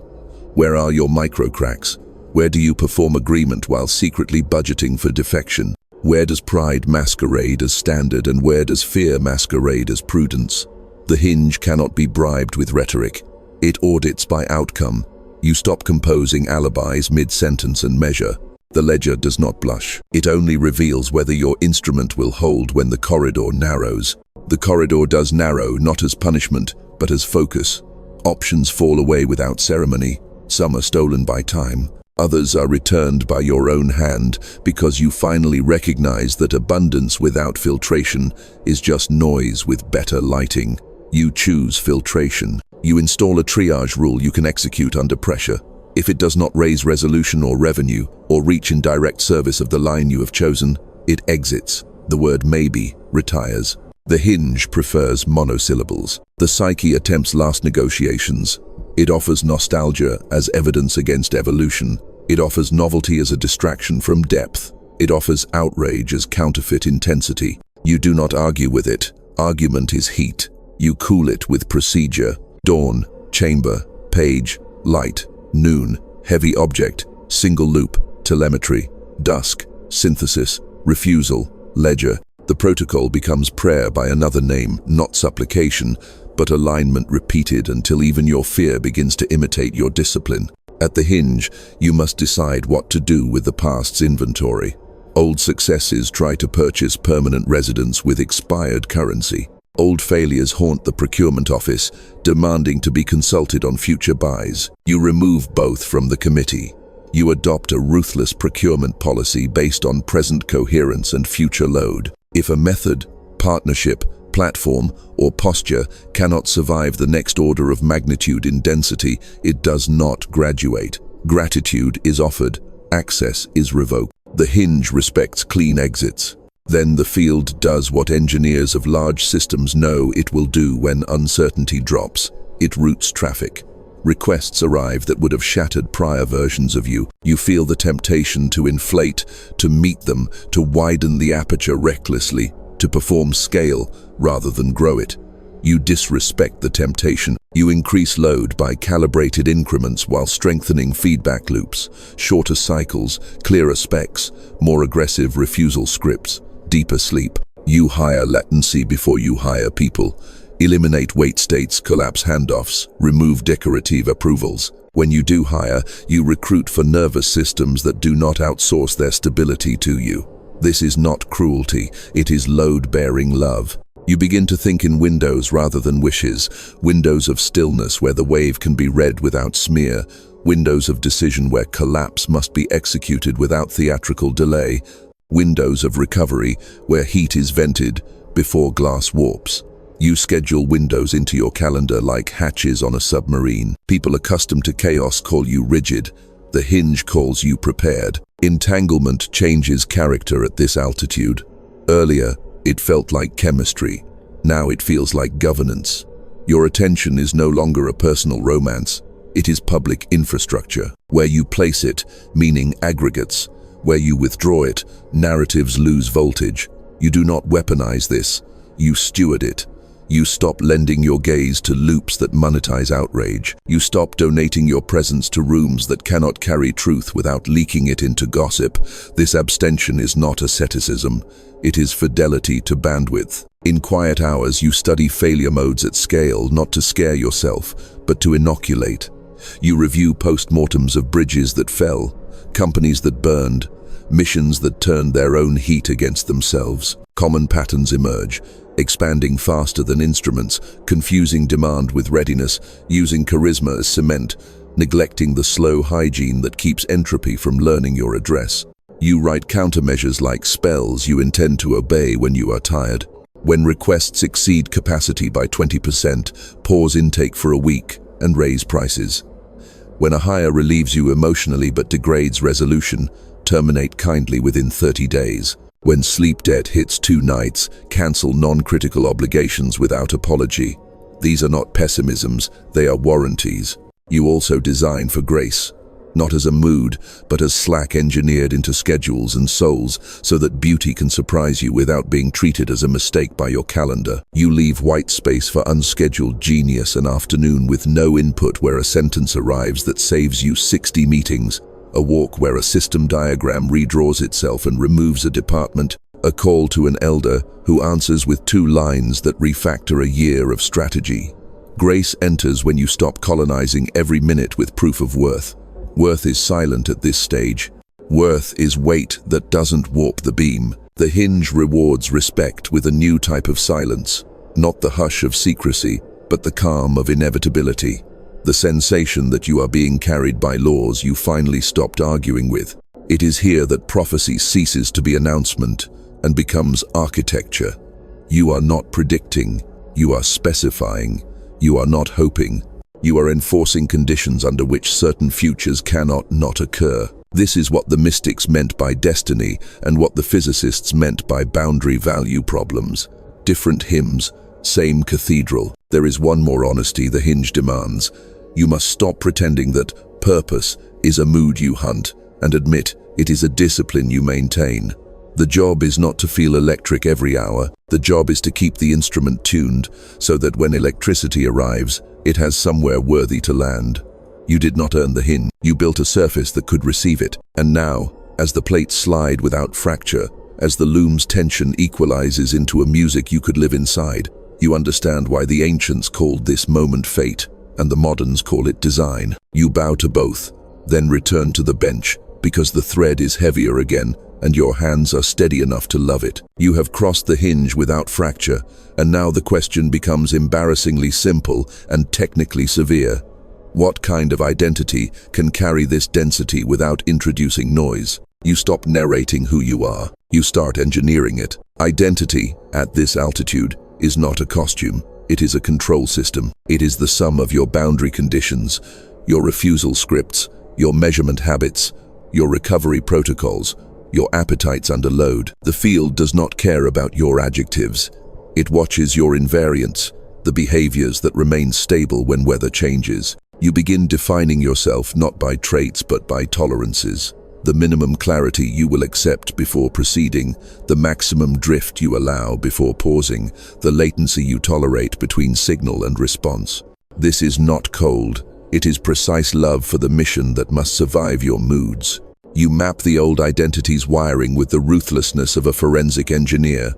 Where are your microcracks? Where do you perform agreement while secretly budgeting for defection? Where does pride masquerade as standard and where does fear masquerade as prudence? The hinge cannot be bribed with rhetoric. It audits by outcome. You stop composing alibis mid-sentence and measure. The ledger does not blush. It only reveals whether your instrument will hold when the corridor narrows. The corridor does narrow not as punishment, but as focus. Options fall away without ceremony. Some are stolen by time. Others are returned by your own hand because you finally recognize that abundance without filtration is just noise with better lighting. You choose filtration. You install a triage rule you can execute under pressure. If it does not raise resolution or revenue or reach in direct service of the line you have chosen, it exits. The word maybe retires. The hinge prefers monosyllables. The psyche attempts last negotiations. It offers nostalgia as evidence against evolution. It offers novelty as a distraction from depth. It offers outrage as counterfeit intensity. You do not argue with it. Argument is heat. You cool it with procedure. Dawn, chamber, page, light, noon, heavy object, single loop, telemetry, dusk, synthesis, refusal, ledger. The protocol becomes prayer by another name, not supplication, but alignment repeated until even your fear begins to imitate your discipline. At the hinge, you must decide what to do with the past's inventory. Old successes try to purchase permanent residence with expired currency. Old failures haunt the procurement office, demanding to be consulted on future buys. You remove both from the committee. You adopt a ruthless procurement policy based on present coherence and future load. If a method, partnership, platform, or posture cannot survive the next order of magnitude in density, it does not graduate. Gratitude is offered, access is revoked. The hinge respects clean exits. Then the field does what engineers of large systems know it will do when uncertainty drops. It routes traffic. Requests arrive that would have shattered prior versions of you. You feel the temptation to inflate, to meet them, to widen the aperture recklessly, to perform scale rather than grow it. You disrespect the temptation. You increase load by calibrated increments while strengthening feedback loops, shorter cycles, clearer specs, more aggressive refusal scripts, deeper sleep. You hire latency before you hire people. Eliminate wait states, collapse handoffs, remove decorative approvals. When you do hire, you recruit for nervous systems that do not outsource their stability to you. This is not cruelty, it is load-bearing love. You begin to think in windows rather than wishes, windows of stillness where the wave can be read without smear, windows of decision where collapse must be executed without theatrical delay, windows of recovery where heat is vented before glass warps. You schedule windows into your calendar like hatches on a submarine. People accustomed to chaos call you rigid. The hinge calls you prepared. Entanglement changes character at this altitude. Earlier, it felt like chemistry. Now it feels like governance. Your attention is no longer a personal romance. It is public infrastructure. Where you place it, meaning aggregates. Where you withdraw it, narratives lose voltage. You do not weaponize this. You steward it. You stop lending your gaze to loops that monetize outrage. You stop donating your presence to rooms that cannot carry truth without leaking it into gossip. This abstention is not asceticism. It is fidelity to bandwidth. In quiet hours, you study failure modes at scale, not to scare yourself, but to inoculate. You review postmortems of bridges that fell, companies that burned, missions that turned their own heat against themselves. Common patterns emerge, expanding faster than instruments, confusing demand with readiness, using charisma as cement, neglecting the slow hygiene that keeps entropy from learning your address. You write countermeasures like spells you intend to obey when you are tired. When requests exceed capacity by 20%, pause intake for a week and raise prices. When a hire relieves you emotionally but degrades resolution, terminate kindly within 30 days. When sleep debt hits 2 nights, cancel non-critical obligations without apology. These are not pessimisms, they are warranties. You also design for grace, not as a mood, but as slack engineered into schedules and souls so that beauty can surprise you without being treated as a mistake by your calendar. You leave white space for unscheduled genius, an afternoon with no input where a sentence arrives that saves you 60 meetings, a walk where a system diagram redraws itself and removes a department, a call to an elder who answers with 2 lines that refactor a year of strategy. Grace enters when you stop colonizing every minute with proof of worth. Worth is silent at this stage. Worth is weight that doesn't warp the beam. The hinge rewards respect with a new type of silence, not the hush of secrecy, but the calm of inevitability. The sensation that you are being carried by laws you finally stopped arguing with. It is here that prophecy ceases to be announcement and becomes architecture. You are not predicting, you are specifying. You are not hoping. You are enforcing conditions under which certain futures cannot not occur. This is what the mystics meant by destiny and what the physicists meant by boundary value problems. Different hymns, same cathedral. There is one more honesty the hinge demands. You must stop pretending that purpose is a mood you hunt and admit it is a discipline you maintain. The job is not to feel electric every hour. The job is to keep the instrument tuned so that when electricity arrives, it has somewhere worthy to land. You did not earn the hinge. You built a surface that could receive it. And now, as the plates slide without fracture, as the loom's tension equalizes into a music you could live inside, you understand why the ancients called this moment fate and the moderns call it design. You bow to both, then return to the bench because the thread is heavier again and your hands are steady enough to love it. You have crossed the hinge without fracture, and now the question becomes embarrassingly simple and technically severe. What kind of identity can carry this density without introducing noise? You stop narrating who you are. You start engineering it. Identity, at this altitude, is not a costume. It is a control system. It is the sum of your boundary conditions, your refusal scripts, your measurement habits, your recovery protocols, your appetites under load. The field does not care about your adjectives. It watches your invariants, the behaviors that remain stable when weather changes. You begin defining yourself not by traits but by tolerances. The minimum clarity you will accept before proceeding, the maximum drift you allow before pausing, the latency you tolerate between signal and response. This is not cold. It is precise love for the mission that must survive your moods. You map the old identity's wiring with the ruthlessness of a forensic engineer.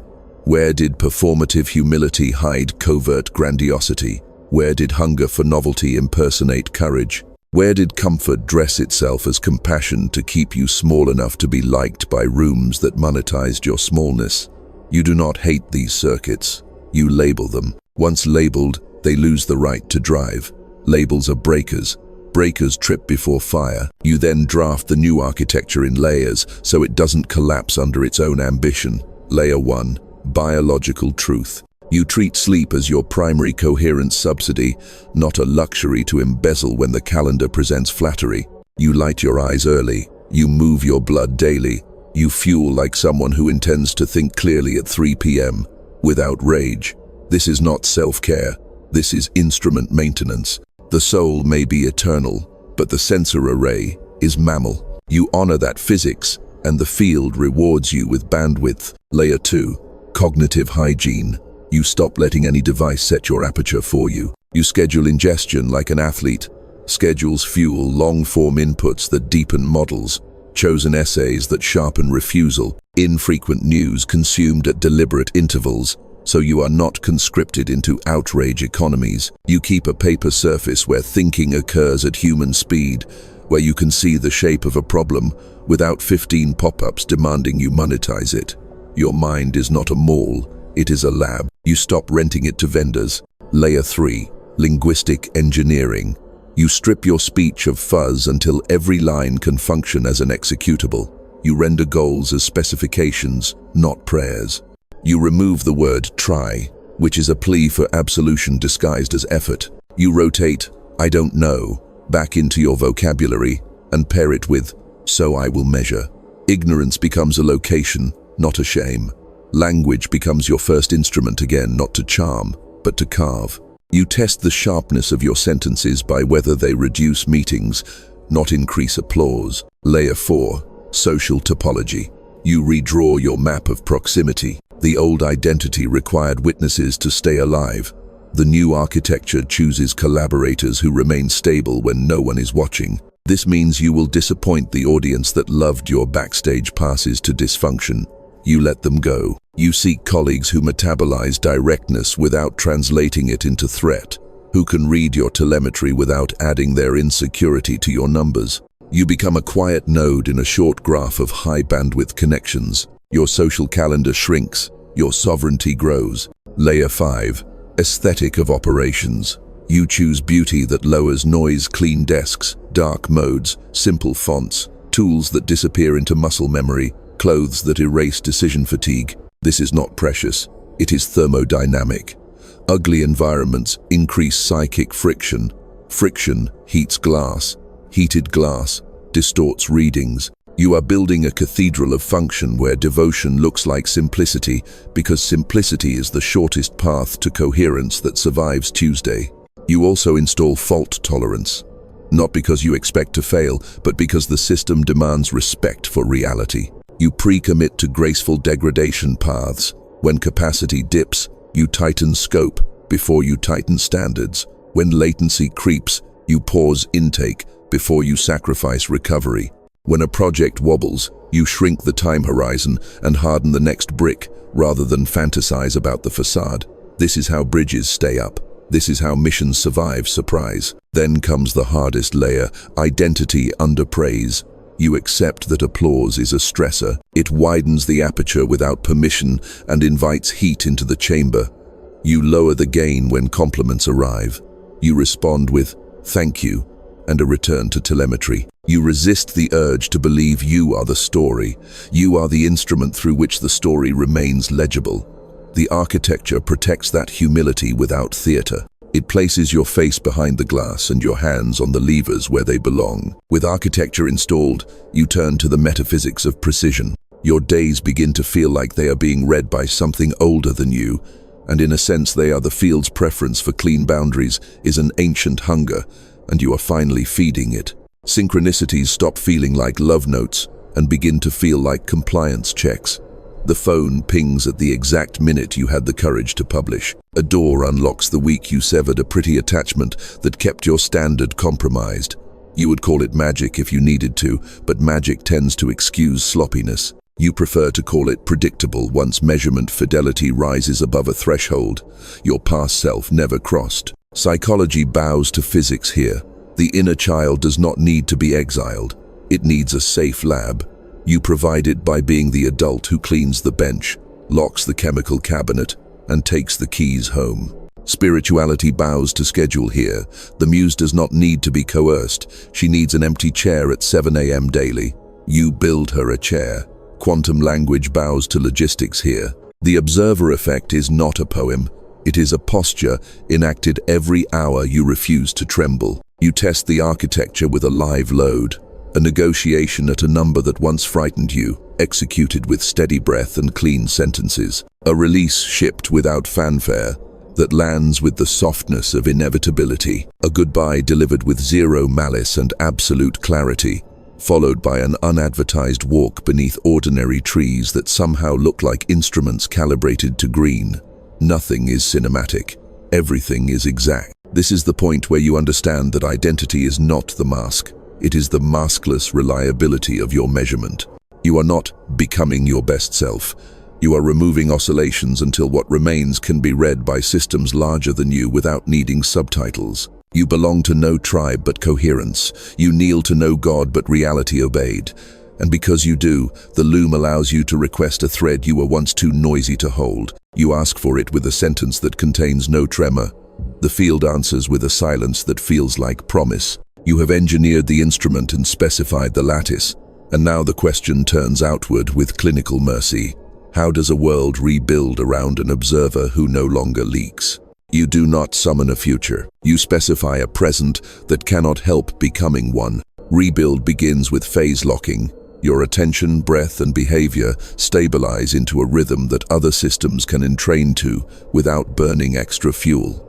Where did performative humility hide covert grandiosity? Where did hunger for novelty impersonate courage? Where did comfort dress itself as compassion to keep you small enough to be liked by rooms that monetized your smallness? You do not hate these circuits. You label them. Once labeled, they lose the right to drive. Labels are breakers. Breakers trip before fire. You then draft the new architecture in layers so it doesn't collapse under its own ambition. Layer 1. Biological truth. You treat sleep as your primary coherence subsidy, not a luxury to embezzle when the calendar presents flattery. You light your eyes early. You move your blood daily. You fuel like someone who intends to think clearly at 3 p.m. without rage. This is not self-care. This is instrument maintenance. The soul may be eternal, but the sensor array is mammal. You honor that physics, and the field rewards you with bandwidth. Layer 2, cognitive hygiene. You stop letting any device set your aperture for you. You schedule ingestion like an athlete. Schedules fuel long-form inputs that deepen models. Chosen essays that sharpen refusal. Infrequent news consumed at deliberate intervals, so you are not conscripted into outrage economies. You keep a paper surface where thinking occurs at human speed, where you can see the shape of a problem without 15 pop-ups demanding you monetize it. Your mind is not a mall, it is a lab. You stop renting it to vendors. Layer 3, linguistic engineering. You strip your speech of fuzz until every line can function as an executable. You render goals as specifications, not prayers. You remove the word try, which is a plea for absolution disguised as effort. You rotate "I don't know" back into your vocabulary and pair it with "so I will measure." Ignorance becomes a location, not a shame. Language becomes your first instrument again, not to charm, but to carve. You test the sharpness of your sentences by whether they reduce meetings, not increase applause. Layer 4, social topology. You redraw your map of proximity. The old identity required witnesses to stay alive. The new architecture chooses collaborators who remain stable when no one is watching. This means you will disappoint the audience that loved your backstage passes to dysfunction. You let them go. You seek colleagues who metabolize directness without translating it into threat, who can read your telemetry without adding their insecurity to your numbers. You become a quiet node in a short graph of high-bandwidth connections. Your social calendar shrinks, your sovereignty grows. Layer 5, aesthetic of operations. You choose beauty that lowers noise, clean desks, dark modes, simple fonts, tools that disappear into muscle memory, clothes that erase decision fatigue. This is not precious, it is thermodynamic. Ugly environments increase psychic friction. Friction heats glass. Heated glass distorts readings. You are building a cathedral of function where devotion looks like simplicity, because simplicity is the shortest path to coherence that survives Tuesday. You also install fault tolerance. Not because you expect to fail, but because the system demands respect for reality. You pre-commit to graceful degradation paths. When capacity dips, you tighten scope before you tighten standards. When latency creeps, you pause intake before you sacrifice recovery. When a project wobbles, you shrink the time horizon and harden the next brick rather than fantasize about the facade. This is how bridges stay up. This is how missions survive surprise. Then comes the hardest layer, identity under praise. You accept that applause is a stressor. It widens the aperture without permission and invites heat into the chamber. You lower the gain when compliments arrive. You respond with "thank you" and a return to telemetry. You resist the urge to believe you are the story. You are the instrument through which the story remains legible. The architecture protects that humility without theater. It places your face behind the glass and your hands on the levers where they belong. With architecture installed, you turn to the metaphysics of precision. Your days begin to feel like they are being read by something older than you, and in a sense they are the field's preference for clean boundaries is an ancient hunger, and you are finally feeding it. Synchronicities stop feeling like love notes and begin to feel like compliance checks. The phone pings at the exact minute you had the courage to publish. A door unlocks the week you severed a pretty attachment that kept your standard compromised. You would call it magic if you needed to, but magic tends to excuse sloppiness. You prefer to call it predictable once measurement fidelity rises above a threshold your past self never crossed. Psychology bows to physics here. The inner child does not need to be exiled. It needs a safe lab. You provide it by being the adult who cleans the bench, locks the chemical cabinet, and takes the keys home. Spirituality bows to schedule here. The muse does not need to be coerced. She needs an empty chair at 7 a.m. daily. You build her a chair. Quantum language bows to logistics here. The observer effect is not a poem. It is a posture enacted every hour you refuse to tremble. You test the architecture with a live load. a negotiation at a number that once frightened you, executed with steady breath and clean sentences, a release shipped without fanfare that lands with the softness of inevitability, a goodbye delivered with zero malice and absolute clarity, followed by an unadvertised walk beneath ordinary trees that somehow look like instruments calibrated to green. Nothing is cinematic. Everything is exact. This is the point where you understand that identity is not the mask. It is the maskless reliability of your measurement. You are not becoming your best self. You are removing oscillations until what remains can be read by systems larger than you without needing subtitles. You belong to no tribe but coherence. You kneel to no god but reality obeyed. And because you do, the loom allows you to request a thread you were once too noisy to hold. You ask for it with a sentence that contains no tremor. The field answers with a silence that feels like promise. You have engineered the instrument and specified the lattice. And now the question turns outward with clinical mercy. How does a world rebuild around an observer who no longer leaks? You do not summon a future. You specify a present that cannot help becoming one. Rebuild begins with phase locking. Your attention, breath, and behavior stabilize into a rhythm that other systems can entrain to without burning extra fuel.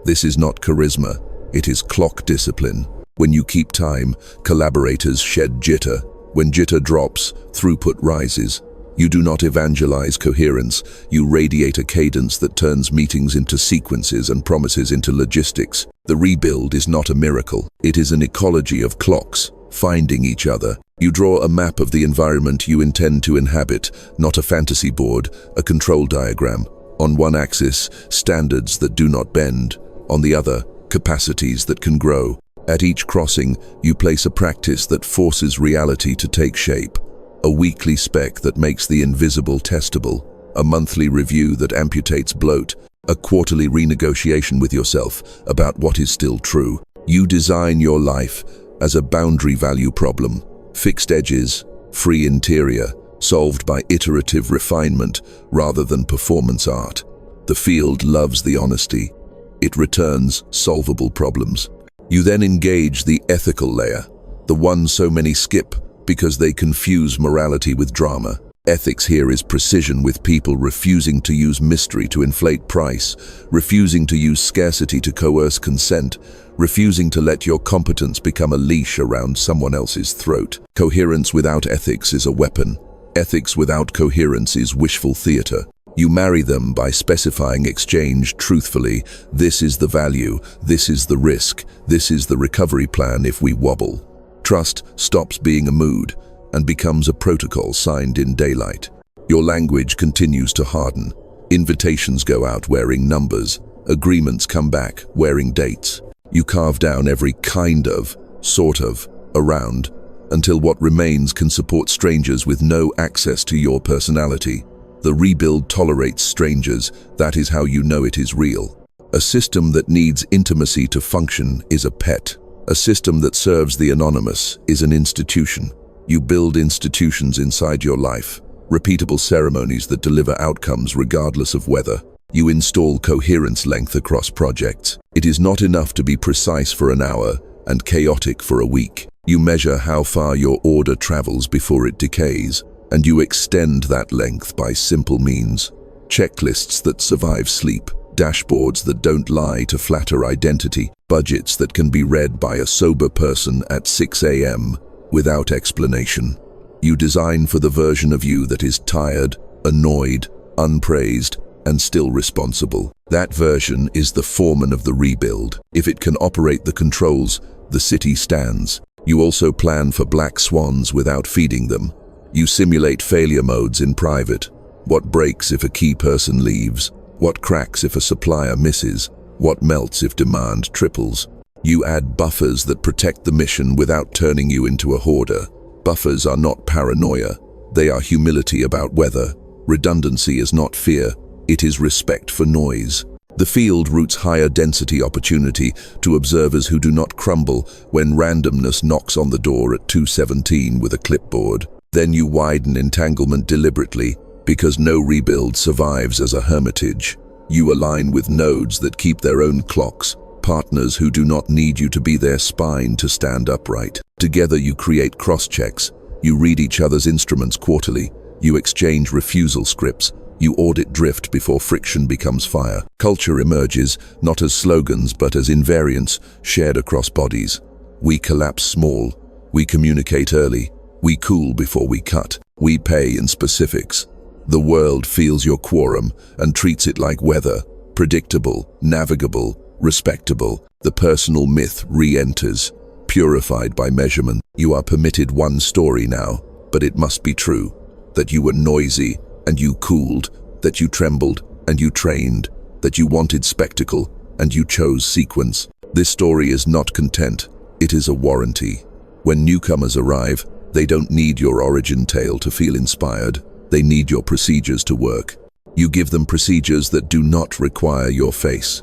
This is not charisma, it is clock discipline. When you keep time, collaborators shed jitter. When jitter drops, throughput rises. You do not evangelize coherence, you radiate a cadence that turns meetings into sequences and promises into logistics. The rebuild is not a miracle, it is an ecology of clocks, finding each other. You draw a map of the environment you intend to inhabit, not a fantasy board, a control diagram. On one axis, standards that do not bend. On the other, capacities that can grow. At each crossing, you place a practice that forces reality to take shape. A weekly spec that makes the invisible testable, a monthly review that amputates bloat, a quarterly renegotiation with yourself about what is still true. You design your life as a boundary value problem, fixed edges, free interior, solved by iterative refinement rather than performance art. The field loves the honesty. It returns solvable problems. You then engage the ethical layer, the one so many skip because they confuse morality with drama. Ethics here is precision with people refusing to use mystery to inflate price, refusing to use scarcity to coerce consent, refusing to let your competence become a leash around someone else's throat. Coherence without ethics is a weapon. Ethics without coherence is wishful theater. You marry them by specifying exchange truthfully. This is the value, this is the risk, this is the recovery plan if we wobble. Trust stops being a mood and becomes a protocol signed in daylight. Your language continues to harden. Invitations go out wearing numbers. Agreements come back wearing dates. You carve down every kind of, sort of, around, until what remains can support strangers with no access to your personality. The rebuild tolerates strangers. That is how you know it is real. A system that needs intimacy to function is a pet. A system that serves the anonymous is an institution. You build institutions inside your life, repeatable ceremonies that deliver outcomes regardless of weather. You install coherence length across projects. It is not enough to be precise for an hour and chaotic for a week. You measure how far your order travels before it decays, and you extend that length by simple means. Checklists that survive sleep, dashboards that don't lie to flatter identity, budgets that can be read by a sober person at 6 a.m. without explanation. You design for the version of you that is tired, annoyed, unpraised, and still responsible. That version is the foreman of the rebuild. If it can operate the controls, the city stands. You also plan for black swans without feeding them. You simulate failure modes in private. What breaks if a key person leaves? What cracks if a supplier misses? What melts if demand triples? You add buffers that protect the mission without turning you into a hoarder. Buffers are not paranoia. They are humility about weather. Redundancy is not fear. It is respect for noise. The field routes higher density opportunity to observers who do not crumble when randomness knocks on the door at 2:17 with a clipboard. Then you widen entanglement deliberately, because no rebuild survives as a hermitage. You align with nodes that keep their own clocks, partners who do not need you to be their spine to stand upright. Together you create cross-checks, you read each other's instruments quarterly, you exchange refusal scripts, you audit drift before friction becomes fire. Culture emerges, not as slogans but as invariants shared across bodies. We collapse small, we communicate early, we cool before we cut, we pay in specifics. The world feels your quorum and treats it like weather, predictable, navigable, respectable. The personal myth re-enters, purified by measurement. You are permitted one story now, but it must be true. That you were noisy, and you cooled, that you trembled, and you trained, that you wanted spectacle, and you chose sequence. This story is not content, it is a warranty. When newcomers arrive, they don't need your origin tale to feel inspired, they need your procedures to work. You give them procedures that do not require your face.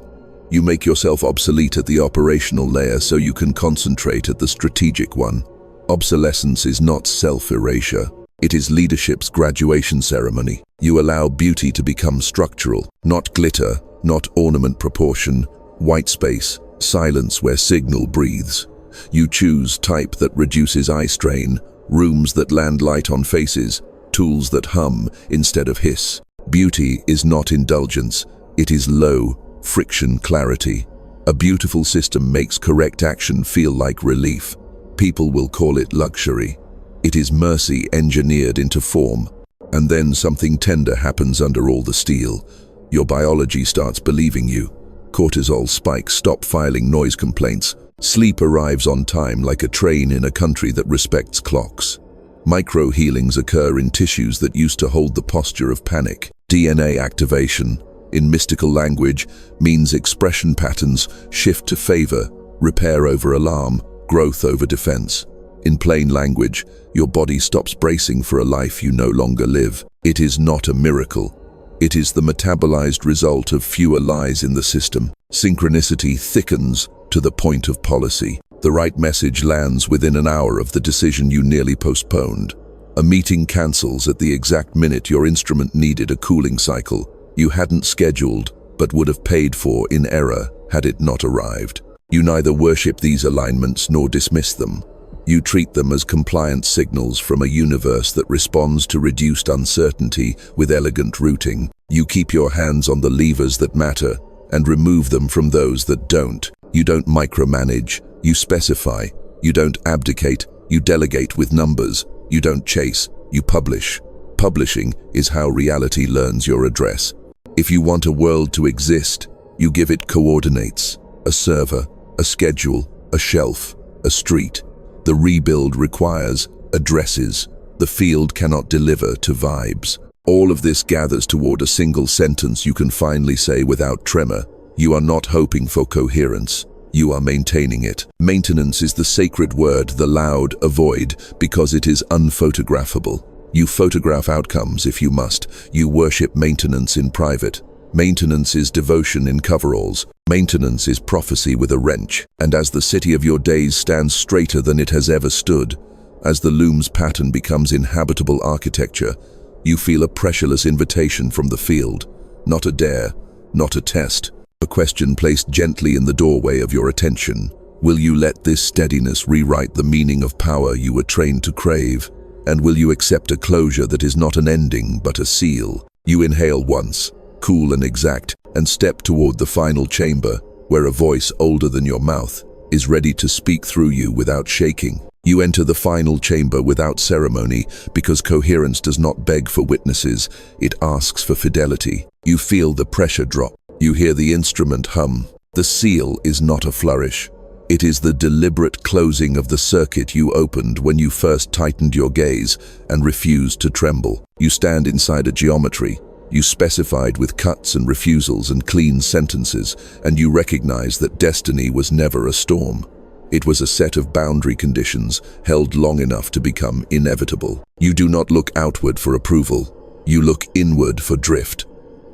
You make yourself obsolete at the operational layer so you can concentrate at the strategic one. Obsolescence is not self-erasure. It is leadership's graduation ceremony. You allow beauty to become structural, not glitter, not ornament proportion, white space, silence where signal breathes. You choose type that reduces eye strain, rooms that land light on faces, tools that hum instead of hiss. Beauty is not indulgence, it is low, friction clarity. A beautiful system makes correct action feel like relief. People will call it luxury. It is mercy engineered into form. And then something tender happens under all the steel. Your biology starts believing you. Cortisol spikes stop filing noise complaints. Sleep arrives on time like a train in a country that respects clocks. Micro-healings occur in tissues that used to hold the posture of panic. DNA activation, in mystical language, means expression patterns shift to favor, repair over alarm, growth over defense. In plain language, your body stops bracing for a life you no longer live. It is not a miracle. It is the metabolized result of fewer lies in the system. Synchronicity thickens to the point of policy. The right message lands within an hour of the decision you nearly postponed. A meeting cancels at the exact minute your instrument needed a cooling cycle you hadn't scheduled but would have paid for in error had it not arrived. You neither worship these alignments nor dismiss them. You treat them as compliance signals from a universe that responds to reduced uncertainty with elegant routing. You keep your hands on the levers that matter and remove them from those that don't. You don't micromanage, you specify. You don't abdicate, you delegate with numbers. You don't chase, you publish. Publishing is how reality learns your address. If you want a world to exist, you give it coordinates, a server, a schedule, a shelf, a street. The rebuild requires addresses. The field cannot deliver to vibes. All of this gathers toward a single sentence you can finally say without tremor. You are not hoping for coherence. You are maintaining it. Maintenance is the sacred word the loud avoid because it is unphotographable. You photograph outcomes if you must. You worship maintenance in private. Maintenance is devotion in coveralls. Maintenance is prophecy with a wrench. And as the city of your days stands straighter than it has ever stood, as the loom's pattern becomes inhabitable architecture, you feel a pressureless invitation from the field. Not a dare, not a test. A question placed gently in the doorway of your attention. Will you let this steadiness rewrite the meaning of power you were trained to crave? And will you accept a closure that is not an ending but a seal? You inhale once, cool and exact, and step toward the final chamber, where a voice older than your mouth is ready to speak through you without shaking. You enter the final chamber without ceremony because coherence does not beg for witnesses, it asks for fidelity. You feel the pressure drop. You hear the instrument hum. The seal is not a flourish. It is the deliberate closing of the circuit you opened when you first tightened your gaze and refused to tremble. You stand inside a geometry. You specified with cuts and refusals and clean sentences, and you recognize that destiny was never a storm. It was a set of boundary conditions held long enough to become inevitable. You do not look outward for approval. You look inward for drift.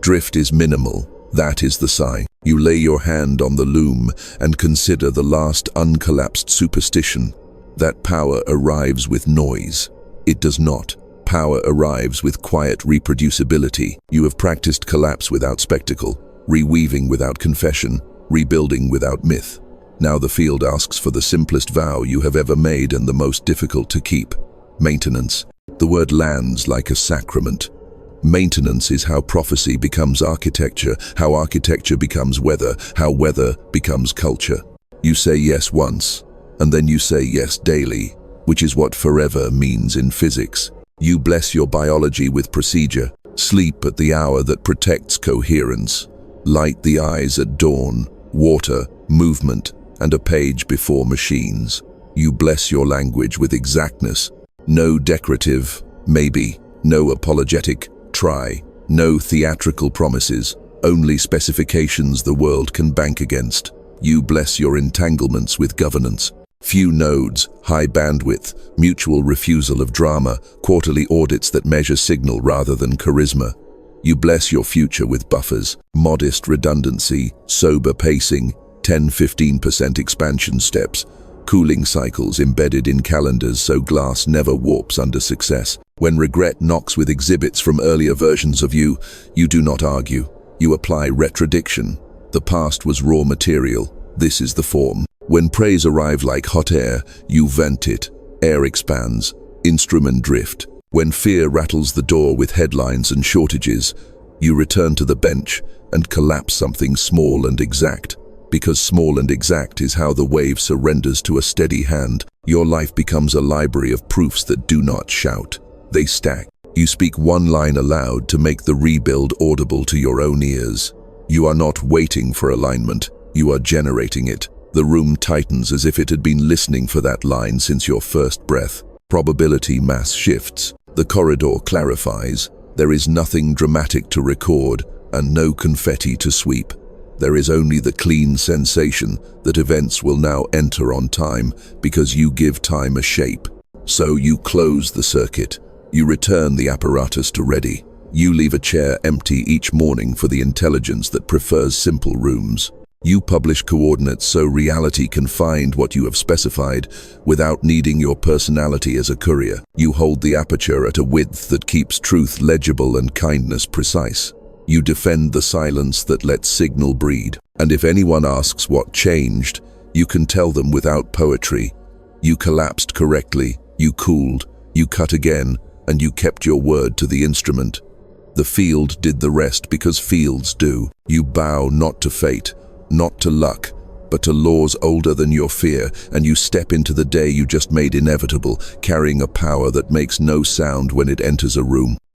Drift is minimal. That is the sign. You lay your hand on the loom and consider the last uncollapsed superstition, that power arrives with noise. It does not. Power arrives with quiet reproducibility. You have practiced collapse without spectacle, reweaving without confession, rebuilding without myth. Now the field asks for the simplest vow you have ever made and the most difficult to keep: maintenance. The word lands like a sacrament. Maintenance is how prophecy becomes architecture, how architecture becomes weather, how weather becomes culture. You say yes once, and then you say yes daily, which is what forever means in physics. You bless your biology with procedure, sleep at the hour that protects coherence, light the eyes at dawn, water, movement, and a page before machines. You bless your language with exactness. No decorative, maybe, no apologetic, try, no theatrical promises, only specifications the world can bank against. You bless your entanglements with governance. Few nodes, high bandwidth, mutual refusal of drama, quarterly audits that measure signal rather than charisma. You bless your future with buffers, modest redundancy, sober pacing, 10–15% expansion steps, cooling cycles embedded in calendars so glass never warps under success. When regret knocks with exhibits from earlier versions of you, you do not argue. You apply retrodiction. The past was raw material. This is the form. When praise arrives like hot air, you vent it. Air expands. Instrument drift. When fear rattles the door with headlines and shortages, you return to the bench and collapse something small and exact. Because small and exact is how the wave surrenders to a steady hand. Your life becomes a library of proofs that do not shout. They stack. You speak one line aloud to make the rebuild audible to your own ears. You are not waiting for alignment. You are generating it. The room tightens as if it had been listening for that line since your first breath. Probability mass shifts. The corridor clarifies. There is nothing dramatic to record and no confetti to sweep. There is only the clean sensation that events will now enter on time because you give time a shape. So you close the circuit. You return the apparatus to ready. You leave a chair empty each morning for the intelligence that prefers simple rooms. You publish coordinates so reality can find what you have specified without needing your personality as a courier. You hold the aperture at a width that keeps truth legible and kindness precise. You defend the silence that lets signal breed. And if anyone asks what changed, you can tell them without poetry. You collapsed correctly, you cooled, you cut again, and you kept your word to the instrument. The field did the rest because fields do. You bow not to fate, not to luck, but to laws older than your fear, and you step into the day you just made inevitable, carrying a power that makes no sound when it enters a room.